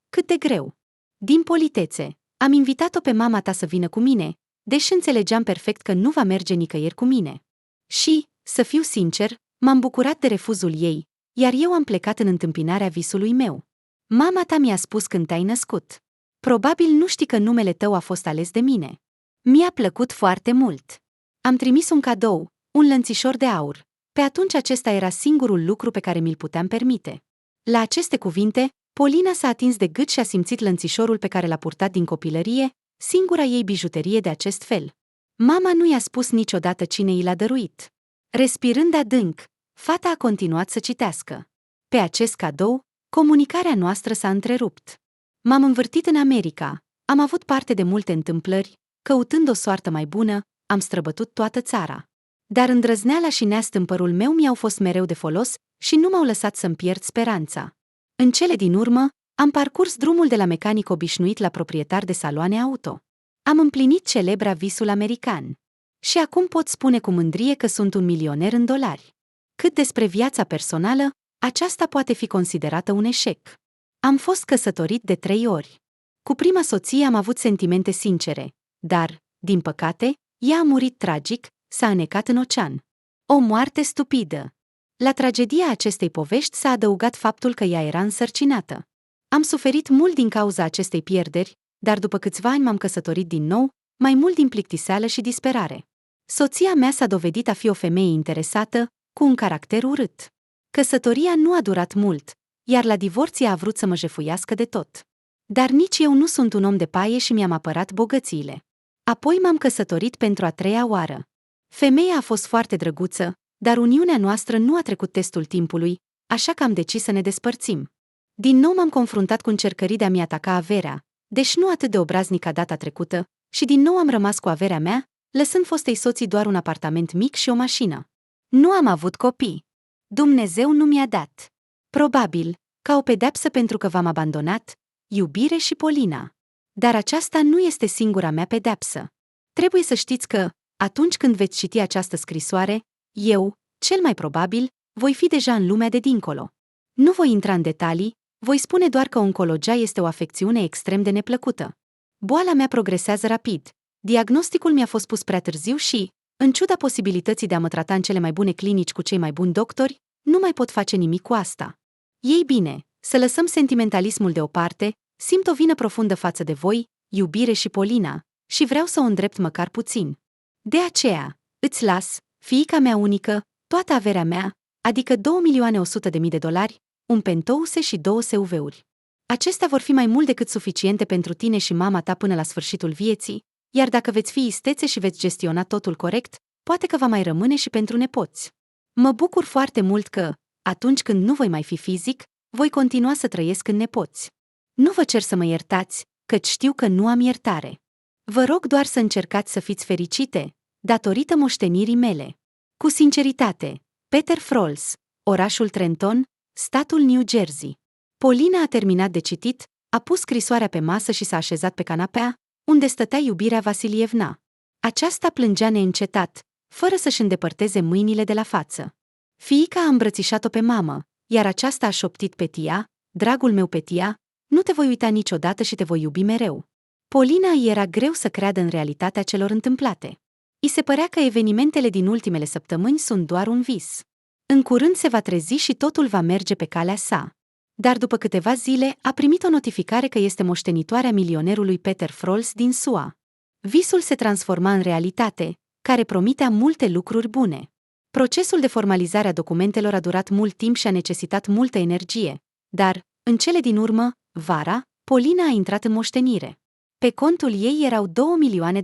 cât de greu. Din politețe, am invitat-o pe mama ta să vină cu mine, deși înțelegeam perfect că nu va merge nicăieri cu mine. Și, să fiu sincer, m-am bucurat de refuzul ei, iar eu am plecat în întâmpinarea visului meu. Mama ta mi-a spus când te-ai născut. Probabil nu știi că numele tău a fost ales de mine. Mi-a plăcut foarte mult. Am trimis un cadou, un lănțișor de aur. Pe atunci acesta era singurul lucru pe care mi-l puteam permite. La aceste cuvinte, Polina s-a atins de gât și a simțit lănțișorul pe care l-a purtat din copilărie, singura ei bijuterie de acest fel. Mama nu i-a spus niciodată cine i l-a dăruit. Respirând adânc, fata a continuat să citească. Pe acest cadou, comunicarea noastră s-a întrerupt. M-am învârtit în America, am avut parte de multe întâmplări, căutând o soartă mai bună, am străbătut toată țara. Dar îndrăzneala și neastâmpărul meu mi-au fost mereu de folos și nu m-au lăsat să-mi pierd speranța. În cele din urmă, am parcurs drumul de la mecanic obișnuit la proprietar de saloane auto. Am împlinit celebra visul american. Și acum pot spune cu mândrie că sunt un milioner în dolari. Cât despre viața personală, aceasta poate fi considerată un eșec. Am fost căsătorit de 3 ori. Cu prima soție am avut sentimente sincere, dar, din păcate, ea a murit tragic, s-a înecat în ocean. O moarte stupidă. La tragedia acestei povești s-a adăugat faptul că ea era însărcinată. Am suferit mult din cauza acestei pierderi, dar după câțiva ani m-am căsătorit din nou, mai mult din plictiseală și disperare. Soția mea s-a dovedit a fi o femeie interesată, cu un caracter urât. Căsătoria nu a durat mult, iar la divorț ea a vrut să mă jefuiască de tot. Dar nici eu nu sunt un om de paie și mi-am apărat bogățiile. Apoi m-am căsătorit pentru a 3-a oară. Femeia a fost foarte drăguță, dar uniunea noastră nu a trecut testul timpului, așa că am decis să ne despărțim. Din nou m-am confruntat cu încercării de a-mi ataca averea, deși nu atât de obraznic ca data trecută, și din nou am rămas cu averea mea, lăsând fostei soții doar un apartament mic și o mașină. Nu am avut copii. Dumnezeu nu mi-a dat. Probabil, ca o pedeapsă pentru că v-am abandonat, iubire și Polina. Dar aceasta nu este singura mea pedeapsă. Trebuie să știți că, atunci când veți citi această scrisoare, eu, cel mai probabil, voi fi deja în lumea de dincolo. Nu voi intra în detalii, voi spune doar că oncologia este o afecțiune extrem de neplăcută. Boala mea progresează rapid, diagnosticul mi-a fost pus prea târziu și, în ciuda posibilității de a mă trata în cele mai bune clinici cu cei mai buni doctori, nu mai pot face nimic cu asta. Ei bine, să lăsăm sentimentalismul deoparte, simt o vină profundă față de voi, iubire și Polina, și vreau să o îndrept măcar puțin. De aceea, îți las, fiica mea unică, toată averea mea, adică $2.100.000, un Penthouse și 2 SUV-uri. Acestea vor fi mai mult decât suficiente pentru tine și mama ta până la sfârșitul vieții, iar dacă veți fi istețe și veți gestiona totul corect, poate că va mai rămâne și pentru nepoți. Mă bucur foarte mult că, atunci când nu voi mai fi fizic, voi continua să trăiesc în nepoți. Nu vă cer să mă iertați, căci știu că nu am iertare. Vă rog doar să încercați să fiți fericite, datorită moștenirii mele. Cu sinceritate, Peter Frols, orașul Trenton, statul New Jersey. Polina a terminat de citit, a pus scrisoarea pe masă și s-a așezat pe canapea, unde stătea iubirea Vasilievna. Aceasta plângea neîncetat, fără să-și îndepărteze mâinile de la față. Fiica a îmbrățișat-o pe mamă, iar aceasta a șoptit Petia, dragul meu Petia, nu te voi uita niciodată și te voi iubi mereu. Polina îi era greu să creadă în realitatea celor întâmplate. I se părea că evenimentele din ultimele săptămâni sunt doar un vis. În curând se va trezi și totul va merge pe calea sa. Dar după câteva zile a primit o notificare că este moștenitoarea milionerului Peter Frols din SUA. Visul se transforma în realitate, care promitea multe lucruri bune. Procesul de formalizare a documentelor a durat mult timp și a necesitat multă energie, dar, în cele din urmă, vara, Polina a intrat în moștenire. Pe contul ei erau $2 milioane.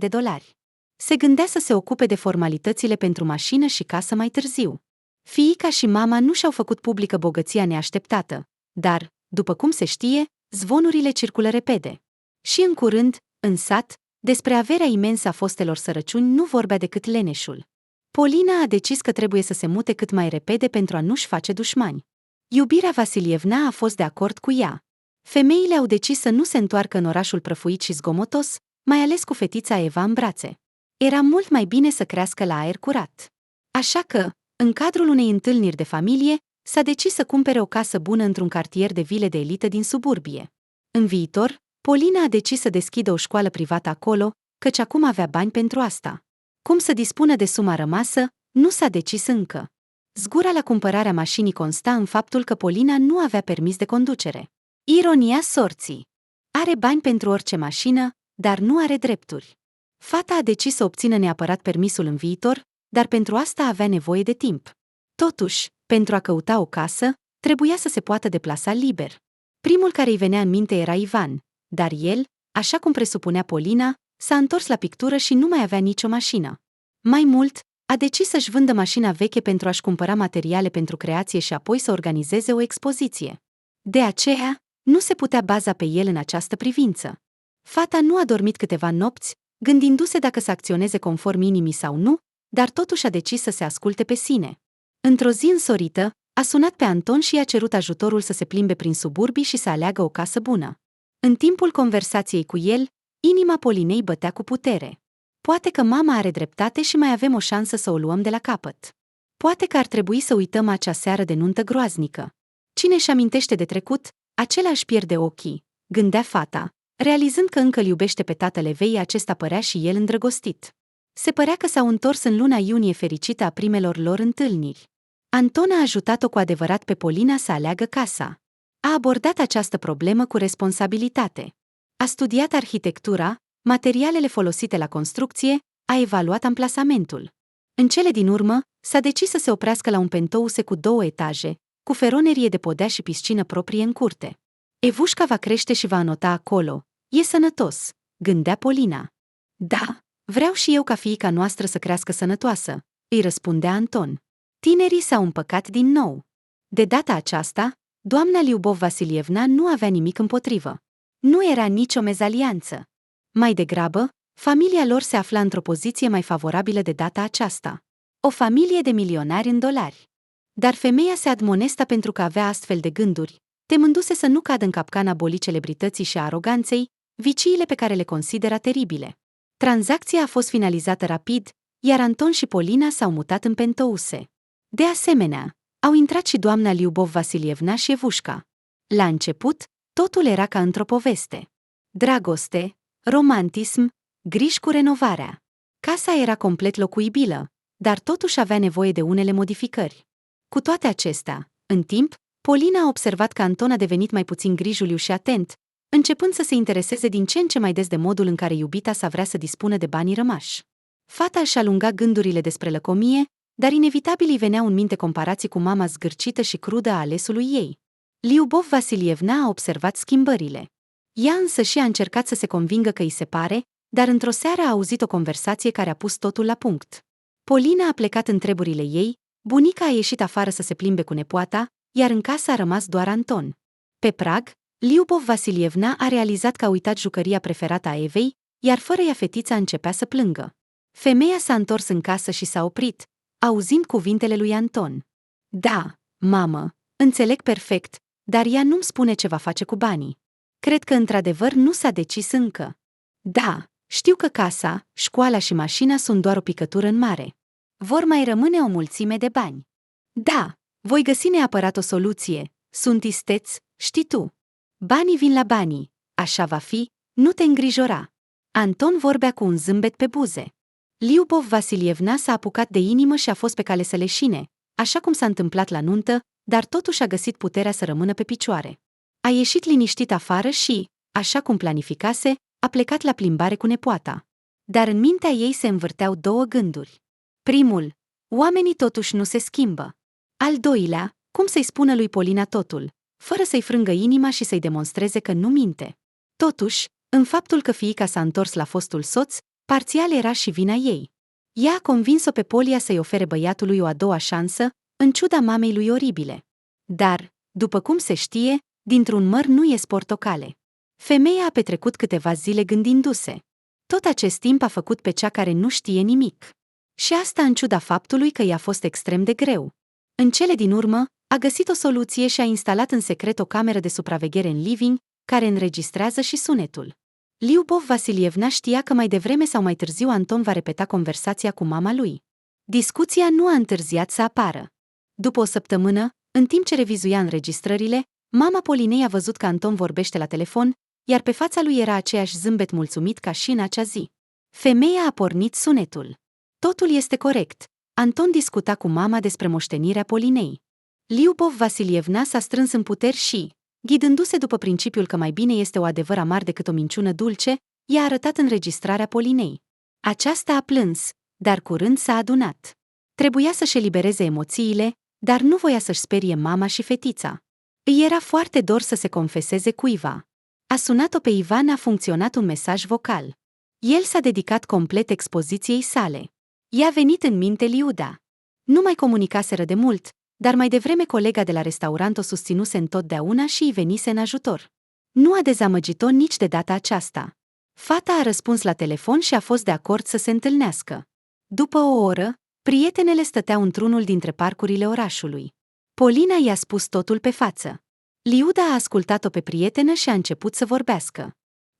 Se gândea să se ocupe de formalitățile pentru mașină și casă mai târziu. Fiica și mama nu și-au făcut publică bogăția neașteptată, dar, după cum se știe, zvonurile circulă repede. Și în curând, în sat, despre averea imensă a fostelor sărăciuni nu vorbea decât leneșul. Polina a decis că trebuie să se mute cât mai repede pentru a nu-și face dușmani. Iubirea Vasilievna a fost de acord cu ea. Femeile au decis să nu se întoarcă în orașul prăfuit și zgomotos, mai ales cu fetița Eva în brațe. Era mult mai bine să crească la aer curat. Așa că, în cadrul unei întâlniri de familie, s-a decis să cumpere o casă bună într-un cartier de vile de elită din suburbie. În viitor, Polina a decis să deschidă o școală privată acolo, căci acum avea bani pentru asta. Cum să dispună de suma rămasă, nu s-a decis încă. Zgura la cumpărarea mașinii consta în faptul că Polina nu avea permis de conducere. Ironia sorții. Are bani pentru orice mașină, dar nu are drepturi. Fata a decis să obțină neapărat permisul în viitor, dar pentru asta avea nevoie de timp. Totuși, pentru a căuta o casă, trebuia să se poată deplasa liber. Primul care îi venea în minte era Ivan, dar el, așa cum presupunea Polina, s-a întors la pictură și nu mai avea nicio mașină. Mai mult, A decis să-și vândă mașina veche pentru a-și cumpăra materiale pentru creație și apoi să organizeze o expoziție. De aceea, nu se putea baza pe el în această privință. Fata nu a dormit câteva nopți, gândindu-se dacă să acționeze conform inimii sau nu, dar totuși a decis să se asculte pe sine. Într-o zi însorită, a sunat pe Anton și i-a cerut ajutorul să se plimbe prin suburbii și să aleagă o casă bună. În timpul conversației cu el, inima Polinei bătea cu putere. Poate că mama are dreptate și mai avem o șansă să o luăm de la capăt. Poate că ar trebui să uităm acea seară de nuntă groaznică. Cine își amintește de trecut, acela își pierde ochii, gândea fata, realizând că încă îl iubește pe tatăl Evei, acesta părea și el îndrăgostit. Se părea că s-au întors în luna iunie fericită a primelor lor întâlniri. Anton a ajutat-o cu adevărat pe Polina să aleagă casa. A abordat această problemă cu responsabilitate. A studiat arhitectura, materialele folosite la construcție, a evaluat amplasamentul. În cele din urmă, s-a decis să se oprească la un pentouse cu 2 etaje, cu feronerie de podea și piscină proprie în curte. Evușca va crește și va înota acolo. E sănătos, gândea Polina. Da, vreau și eu ca fiica noastră să crească sănătoasă, îi răspundea Anton. Tinerii s-au împăcat din nou. De data aceasta, doamna Liubov Vasilievna nu avea nimic împotrivă. Nu era nicio mezalianță. Mai degrabă, familia lor se afla într-o poziție mai favorabilă de data aceasta. O familie de milionari în dolari. Dar femeia se admonesta pentru că avea astfel de gânduri, temându-se să nu cadă în capcana bolii celebrității și a aroganței, viciile pe care le considera teribile. Tranzacția a fost finalizată rapid, iar Anton și Polina s-au mutat în pentouse. De asemenea, au intrat și doamna Liubov Vasilievna și Evușca. La început, totul era ca într-o poveste. Dragoste, romantism, griji cu renovarea. Casa era complet locuibilă, dar totuși avea nevoie de unele modificări. Cu toate acestea, în timp, Polina a observat că Anton a devenit mai puțin grijuliu și atent, începând să se intereseze din ce în ce mai des de modul în care iubita sa vrea să dispună de banii rămași. Fata își alunga gândurile despre lăcomie, dar inevitabil îi veneau în minte comparații cu mama zgârcită și crudă a alesului ei. Liubov Vasilievna a observat schimbările. Ea însă și a încercat să se convingă că îi se pare, dar într-o seară a auzit o conversație care a pus totul la punct. Polina a plecat în treburile ei, bunica a ieșit afară să se plimbe cu nepoata, iar în casă a rămas doar Anton. Pe prag, Liubov Vasilievna a realizat că a uitat jucăria preferată a Evei, iar fără ea fetița începea să plângă. Femeia s-a întors în casă și s-a oprit, auzind cuvintele lui Anton. Da, mamă, înțeleg perfect, dar ea nu-mi spune ce va face cu banii. Cred că într-adevăr nu s-a decis încă. Da, știu că casa, școala și mașina sunt doar o picătură în mare. Vor mai rămâne o mulțime de bani. Da, voi găsi neapărat o soluție, sunt isteț, știi tu. Banii vin la banii, așa va fi, nu te îngrijora. Anton vorbea cu un zâmbet pe buze. Liubov Vasilievna s-a apucat de inimă și a fost pe cale să leșine, așa cum s-a întâmplat la nuntă, dar totuși a găsit puterea să rămână pe picioare. A ieșit liniștit afară și, așa cum planificase, a plecat la plimbare cu nepoata. Dar în mintea ei se învârteau 2 gânduri. Primul, oamenii totuși nu se schimbă. Al doilea, cum să-i spună lui Polina totul, fără să-i frângă inima și să-i demonstreze că nu minte. Totuși, în faptul că fiica s-a întors la fostul soț, parțial era și vina ei. Ea a convins-o pe Polia să-i ofere băiatului o a doua șansă, în ciuda mamei lui oribile. Dar, după cum se știe, dintr-un măr nu ies portocale. Femeia a petrecut câteva zile gândindu-se. Tot acest timp a făcut pe cea care nu știe nimic. Și asta în ciuda faptului că i-a fost extrem de greu. În cele din urmă, a găsit o soluție și a instalat în secret o cameră de supraveghere în living, care înregistrează și sunetul. Liubov Vasilievna știa că mai devreme sau mai târziu Anton va repeta conversația cu mama lui. Discuția nu a întârziat să apară. După o săptămână, în timp ce revizuia înregistrările, mama Polinei a văzut că Anton vorbește la telefon, iar pe fața lui era aceeași zâmbet mulțumit ca și în acea zi. Femeia a pornit sunetul. Totul este corect. Anton discuta cu mama despre moștenirea Polinei. Liubov Vasilievna s-a strâns în puteri și, ghidându-se după principiul că mai bine este o adevăr amar decât o minciună dulce, i-a arătat înregistrarea Polinei. Aceasta a plâns, dar curând s-a adunat. Trebuia să-și elibereze emoțiile, dar nu voia să-și sperie mama și fetița. Îi era foarte dor să se confeseze cuiva. A sunat-o pe Ivan, a funcționat un mesaj vocal. El s-a dedicat complet expoziției sale. I-a venit în minte Liuda. Nu mai comunicaseră de mult, dar mai devreme colega de la restaurant o susținuse întotdeauna și îi venise în ajutor. Nu a dezamăgit-o nici de data aceasta. Fata a răspuns la telefon și a fost de acord să se întâlnească. După o oră, prietenele stăteau într-unul dintre parcurile orașului. Polina i-a spus totul pe față. Liuda a ascultat-o pe prietenă și a început să vorbească.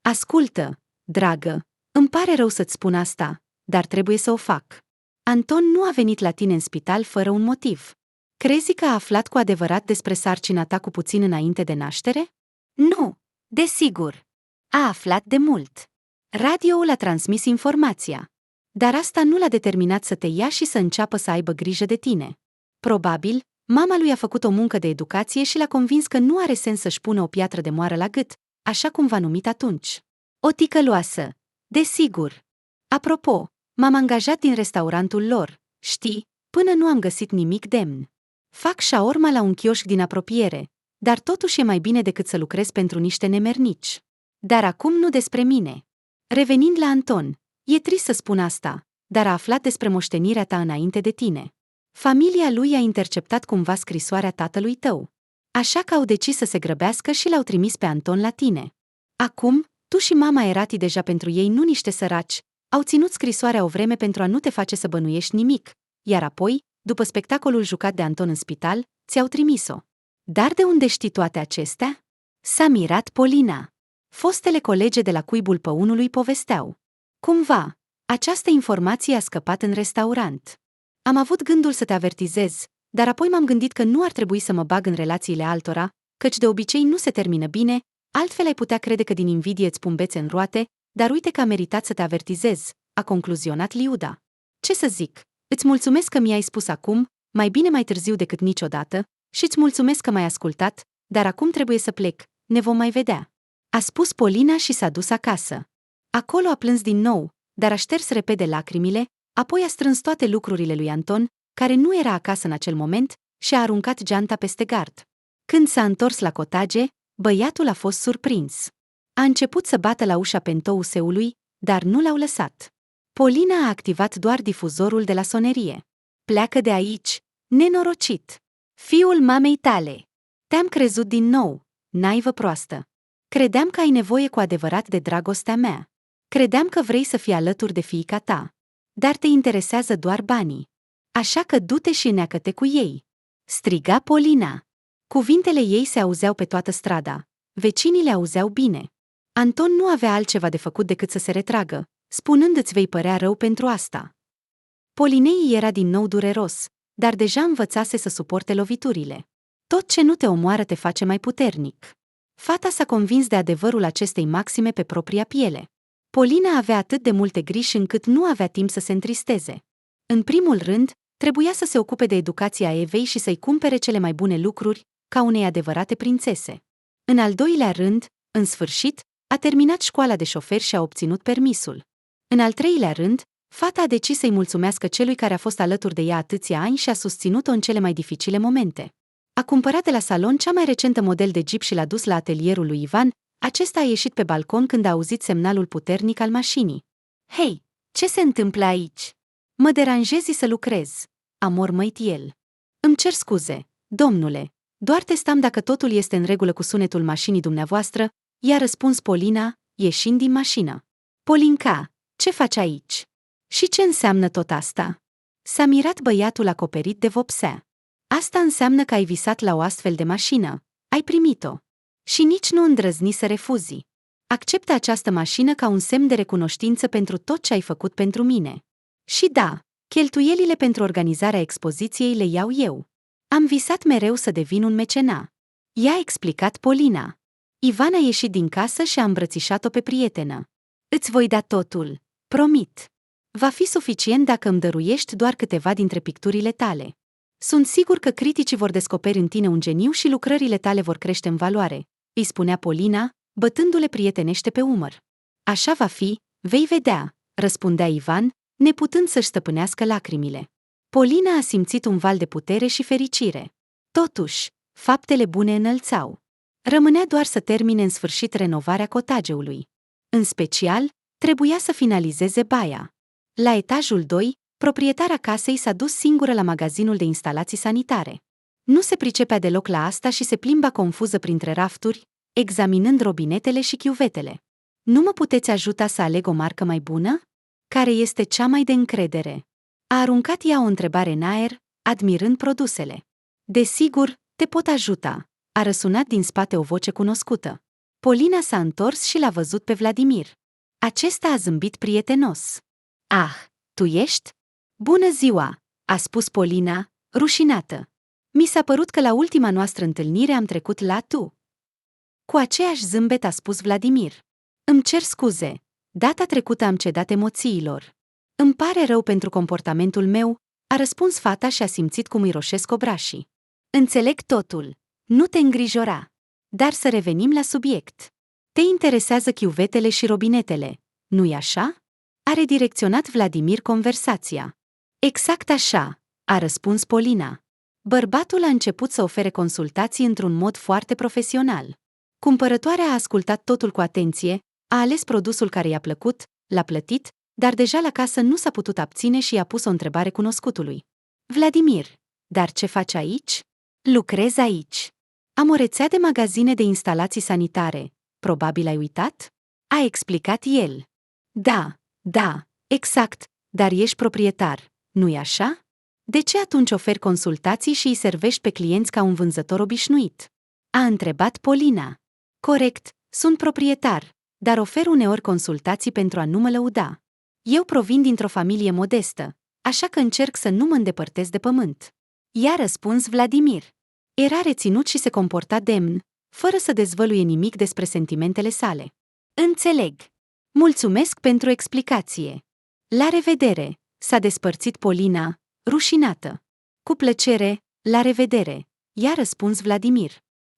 Ascultă, dragă, îmi pare rău să-ți spun asta, dar trebuie să o fac. Anton nu a venit la tine în spital fără un motiv. Crezi că a aflat cu adevărat despre sarcina ta cu puțin înainte de naștere? Nu, desigur. A aflat de mult. Radioul a transmis informația. Dar asta nu l-a determinat să te ia și să înceapă să aibă grijă de tine. Probabil, mama lui a făcut o muncă de educație și l-a convins că nu are sens să-și pună o piatră de moară la gât, așa cum v-a numit atunci. O ticăloasă. Desigur. Apropo, m-am angajat din restaurantul lor, știi, până nu am găsit nimic demn. Fac șaorma la un chioșc din apropiere, dar totuși e mai bine decât să lucrez pentru niște nemernici. Dar acum nu despre mine. Revenind la Anton, e trist să spun asta, dar a aflat despre moștenirea ta înainte de tine. Familia lui a interceptat cumva scrisoarea tatălui tău. Așa că au decis să se grăbească și l-au trimis pe Anton la tine. Acum, tu și mama erați deja pentru ei nu niște săraci, au ținut scrisoarea o vreme pentru a nu te face să bănuiești nimic, iar apoi, după spectacolul jucat de Anton în spital, ți-au trimis-o. Dar de unde știi toate acestea? S-a mirat Polina. Fostele colege de la Cuibul Păunului povesteau. Cumva, această informație a scăpat în restaurant. Am avut gândul să te avertizez, dar apoi m-am gândit că nu ar trebui să mă bag în relațiile altora, căci de obicei nu se termină bine, altfel ai putea crede că din invidie îți pun bețe în roate, dar uite că a meritat să te avertizez, a concluzionat Liuda. Ce să zic, îți mulțumesc că mi-ai spus acum, mai bine mai târziu decât niciodată, și îți mulțumesc că m-ai ascultat, dar acum trebuie să plec, ne vom mai vedea. A spus Polina și s-a dus acasă. Acolo a plâns din nou, dar a șters repede lacrimile, apoi a strâns toate lucrurile lui Anton, care nu era acasă în acel moment, și a aruncat geanta peste gard. Când s-a întors la cotage, băiatul a fost surprins. A început să bată la ușa pentouseului, dar nu l-au lăsat. Polina a activat doar difuzorul de la sonerie. Pleacă de aici, nenorocit! Fiul mamei tale! Te-am crezut din nou, naivă proastă. Credeam că ai nevoie cu adevărat de dragostea mea. Credeam că vrei să fii alături de fiica ta. Dar te interesează doar banii. Așa că du-te și neacă-te cu ei. Striga Polina. Cuvintele ei se auzeau pe toată strada. Vecinii le auzeau bine. Anton nu avea altceva de făcut decât să se retragă, spunând îți vei părea rău pentru asta. Polinei era din nou dureros, dar deja învățase să suporte loviturile. Tot ce nu te omoară te face mai puternic. Fata s-a convins de adevărul acestei maxime pe propria piele. Polina avea atât de multe griji încât nu avea timp să se întristeze. În primul rând, trebuia să se ocupe de educația Evei și să-i cumpere cele mai bune lucruri, ca unei adevărate prințese. În al doilea rând, în sfârșit, a terminat școala de șofer și a obținut permisul. În al treilea rând, fata a decis să-i mulțumească celui care a fost alături de ea atâția ani și a susținut-o în cele mai dificile momente. A cumpărat de la salon cea mai recentă model de Jeep și l-a dus la atelierul lui Ivan. Acesta a ieșit pe balcon când a auzit semnalul puternic al mașinii. Hei, ce se întâmplă aici? Mă deranjezi să lucrez, a mormăit el. Îmi cer scuze, domnule, doar testam dacă totul este în regulă cu sunetul mașinii dumneavoastră, i-a răspuns Polina, ieșind din mașină. Polinca, ce faci aici? Și ce înseamnă tot asta? S-a mirat băiatul acoperit de vopsea. Asta înseamnă că ai visat la o astfel de mașină, ai primit-o. Și nici nu îndrăzni să refuzi. Acceptă această mașină ca un semn de recunoștință pentru tot ce ai făcut pentru mine. Și da, cheltuielile pentru organizarea expoziției le iau eu. Am visat mereu să devin un mecena. I-a explicat Polina. Ivan a ieșit din casă și a îmbrățișat-o pe prietenă. Îți voi da totul, promit. Va fi suficient dacă îmi dăruiești doar câteva dintre picturile tale. Sunt sigur că criticii vor descoperi în tine un geniu și lucrările tale vor crește în valoare, îi spunea Polina, bătându-le prietenește pe umăr. Așa va fi, vei vedea, răspundea Ivan, neputând să-și stăpânească lacrimile. Polina a simțit un val de putere și fericire. Totuși, faptele bune înălțau. Rămânea doar să termine în sfârșit renovarea cotageului. În special, trebuia să finalizeze baia. La etajul 2, Proprietara casei s-a dus singură la magazinul de instalații sanitare. Nu se pricepea deloc la asta și se plimba confuză printre rafturi, examinând robinetele și chiuvetele. Nu mă puteți ajuta să aleg o marcă mai bună? Care este cea mai de încredere? A aruncat ea o întrebare în aer, admirând produsele. Desigur, te pot ajuta, a răsunat din spate o voce cunoscută. Polina s-a întors și l-a văzut pe Vladimir. Acesta a zâmbit prietenos. Ah, tu ești? Bună ziua, a spus Polina, rușinată. Mi s-a părut că la ultima noastră întâlnire am trecut la tu. Cu aceeași zâmbet a spus Vladimir. Îmi cer scuze, data trecută am cedat emoțiilor. Îmi pare rău pentru comportamentul meu, a răspuns fata și a simțit cum îi roșesc obrașii. Înțeleg totul, nu te îngrijora. Dar să revenim la subiect. Te interesează chiuvetele și robinetele, nu-i așa? A redirecționat Vladimir conversația. Exact așa, a răspuns Polina. Bărbatul a început să ofere consultații într-un mod foarte profesional. Cumpărătoarea a ascultat totul cu atenție, a ales produsul care i-a plăcut, l-a plătit, dar deja la casă nu s-a putut abține și i-a pus o întrebare cunoscutului. Vladimir, dar ce faci aici? Lucrez aici. Am o rețea de magazine de instalații sanitare. Probabil ai uitat? A explicat el. Da, exact, dar ești proprietar, nu-i așa? De ce atunci oferi consultații și îi servești pe clienți ca un vânzător obișnuit? A întrebat Polina. Corect, sunt proprietar, dar ofer uneori consultații pentru a nu mă lăuda. Eu provin dintr-o familie modestă, așa că încerc să nu mă îndepărtez de pământ. I-a răspuns Vladimir. Era reținut și se comporta demn, fără să dezvăluie nimic despre sentimentele sale. Înțeleg. Mulțumesc pentru explicație. La revedere, s-a despărțit Polina, rușinată. Cu plăcere, la revedere, i-a răspuns Vladimir.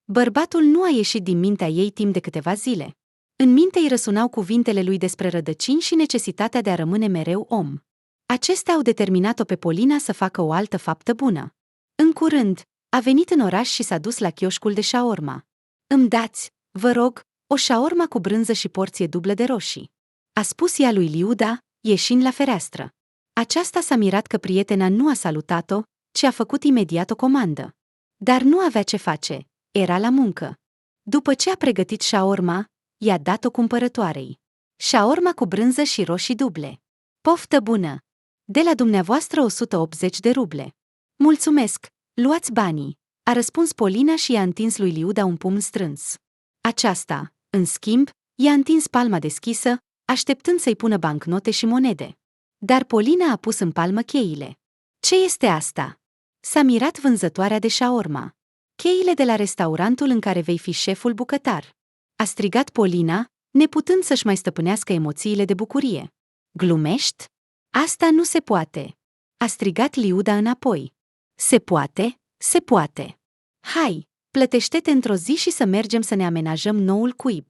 Bărbatul nu a ieșit din mintea ei timp de câteva zile. În minte îi răsunau cuvintele lui despre rădăcini și necesitatea de a rămâne mereu om. Acestea au determinat-o pe Polina să facă o altă faptă bună. În curând, a venit în oraș și s-a dus la chioșcul de șaorma. Îmi dați, vă rog, o șaorma cu brânză și porție dublă de roșii. A spus ea lui Liuda, ieșind la fereastră. Aceasta s-a mirat că prietena nu a salutat-o, ci a făcut imediat o comandă. Dar nu avea ce face, era la muncă. După ce a pregătit șaorma, i-a dat-o cumpărătoarei. Șaorma cu brânză și roșii duble. Poftă bună! De la dumneavoastră 180 de ruble. Mulțumesc, luați banii, a răspuns Polina și i-a întins lui Liuda un pumn strâns. Aceasta, în schimb, i-a întins palma deschisă, așteptând să-i pună bancnote și monede. Dar Polina a pus în palmă cheile. Ce este asta? S-a mirat vânzătoarea de șaorma. Cheile de la restaurantul în care vei fi șeful bucătar. A strigat Polina, neputând să-și mai stăpânească emoțiile de bucurie. Glumești? Asta nu se poate. A strigat Liuda înapoi. Se poate, se poate. Hai, plătește-te într-o zi și să mergem să ne amenajăm noul cuib.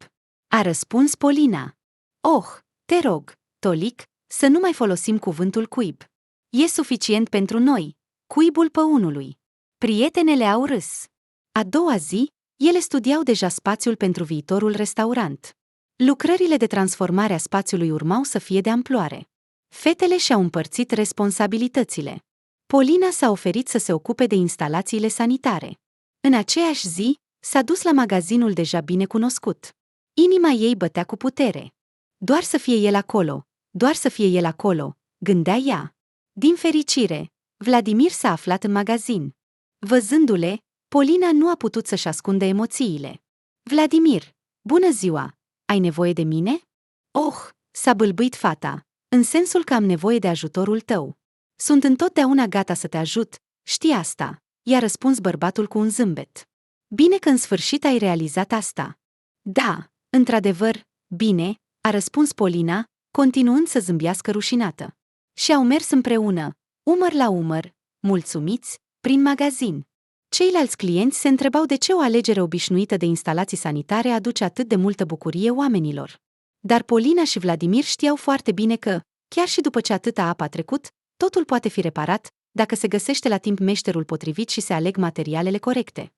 A răspuns Polina. Oh, te rog, Tolic, să nu mai folosim cuvântul cuib. E suficient pentru noi, cuibul păunului. Prietenele au râs. A doua zi, ele studiau deja spațiul pentru viitorul restaurant. Lucrările de transformare a spațiului urmau să fie de amploare. Fetele și-au împărțit responsabilitățile. Polina s-a oferit să se ocupe de instalațiile sanitare. În aceeași zi, s-a dus la magazinul deja bine cunoscut. Inima ei bătea cu putere. Doar să fie el acolo, doar să fie el acolo, gândea ea. Din fericire, Vladimir s-a aflat în magazin. Văzându-le, Polina nu a putut să-și ascundă emoțiile. Vladimir, bună ziua! Ai nevoie de mine? Oh, s-a bâlbâit fata, în sensul că am nevoie de ajutorul tău. Sunt întotdeauna gata să te ajut, știi asta, i-a răspuns bărbatul cu un zâmbet. Bine că în sfârșit ai realizat asta. Da, într-adevăr, bine, a răspuns Polina, continuând să zâmbească rușinată. Și au mers împreună, umăr la umăr, mulțumiți, prin magazin. Ceilalți clienți se întrebau de ce o alegere obișnuită de instalații sanitare aduce atât de multă bucurie oamenilor. Dar Polina și Vladimir știau foarte bine că, chiar și după ce atâta apă a trecut, totul poate fi reparat, dacă se găsește la timp meșterul potrivit și se aleg materialele corecte.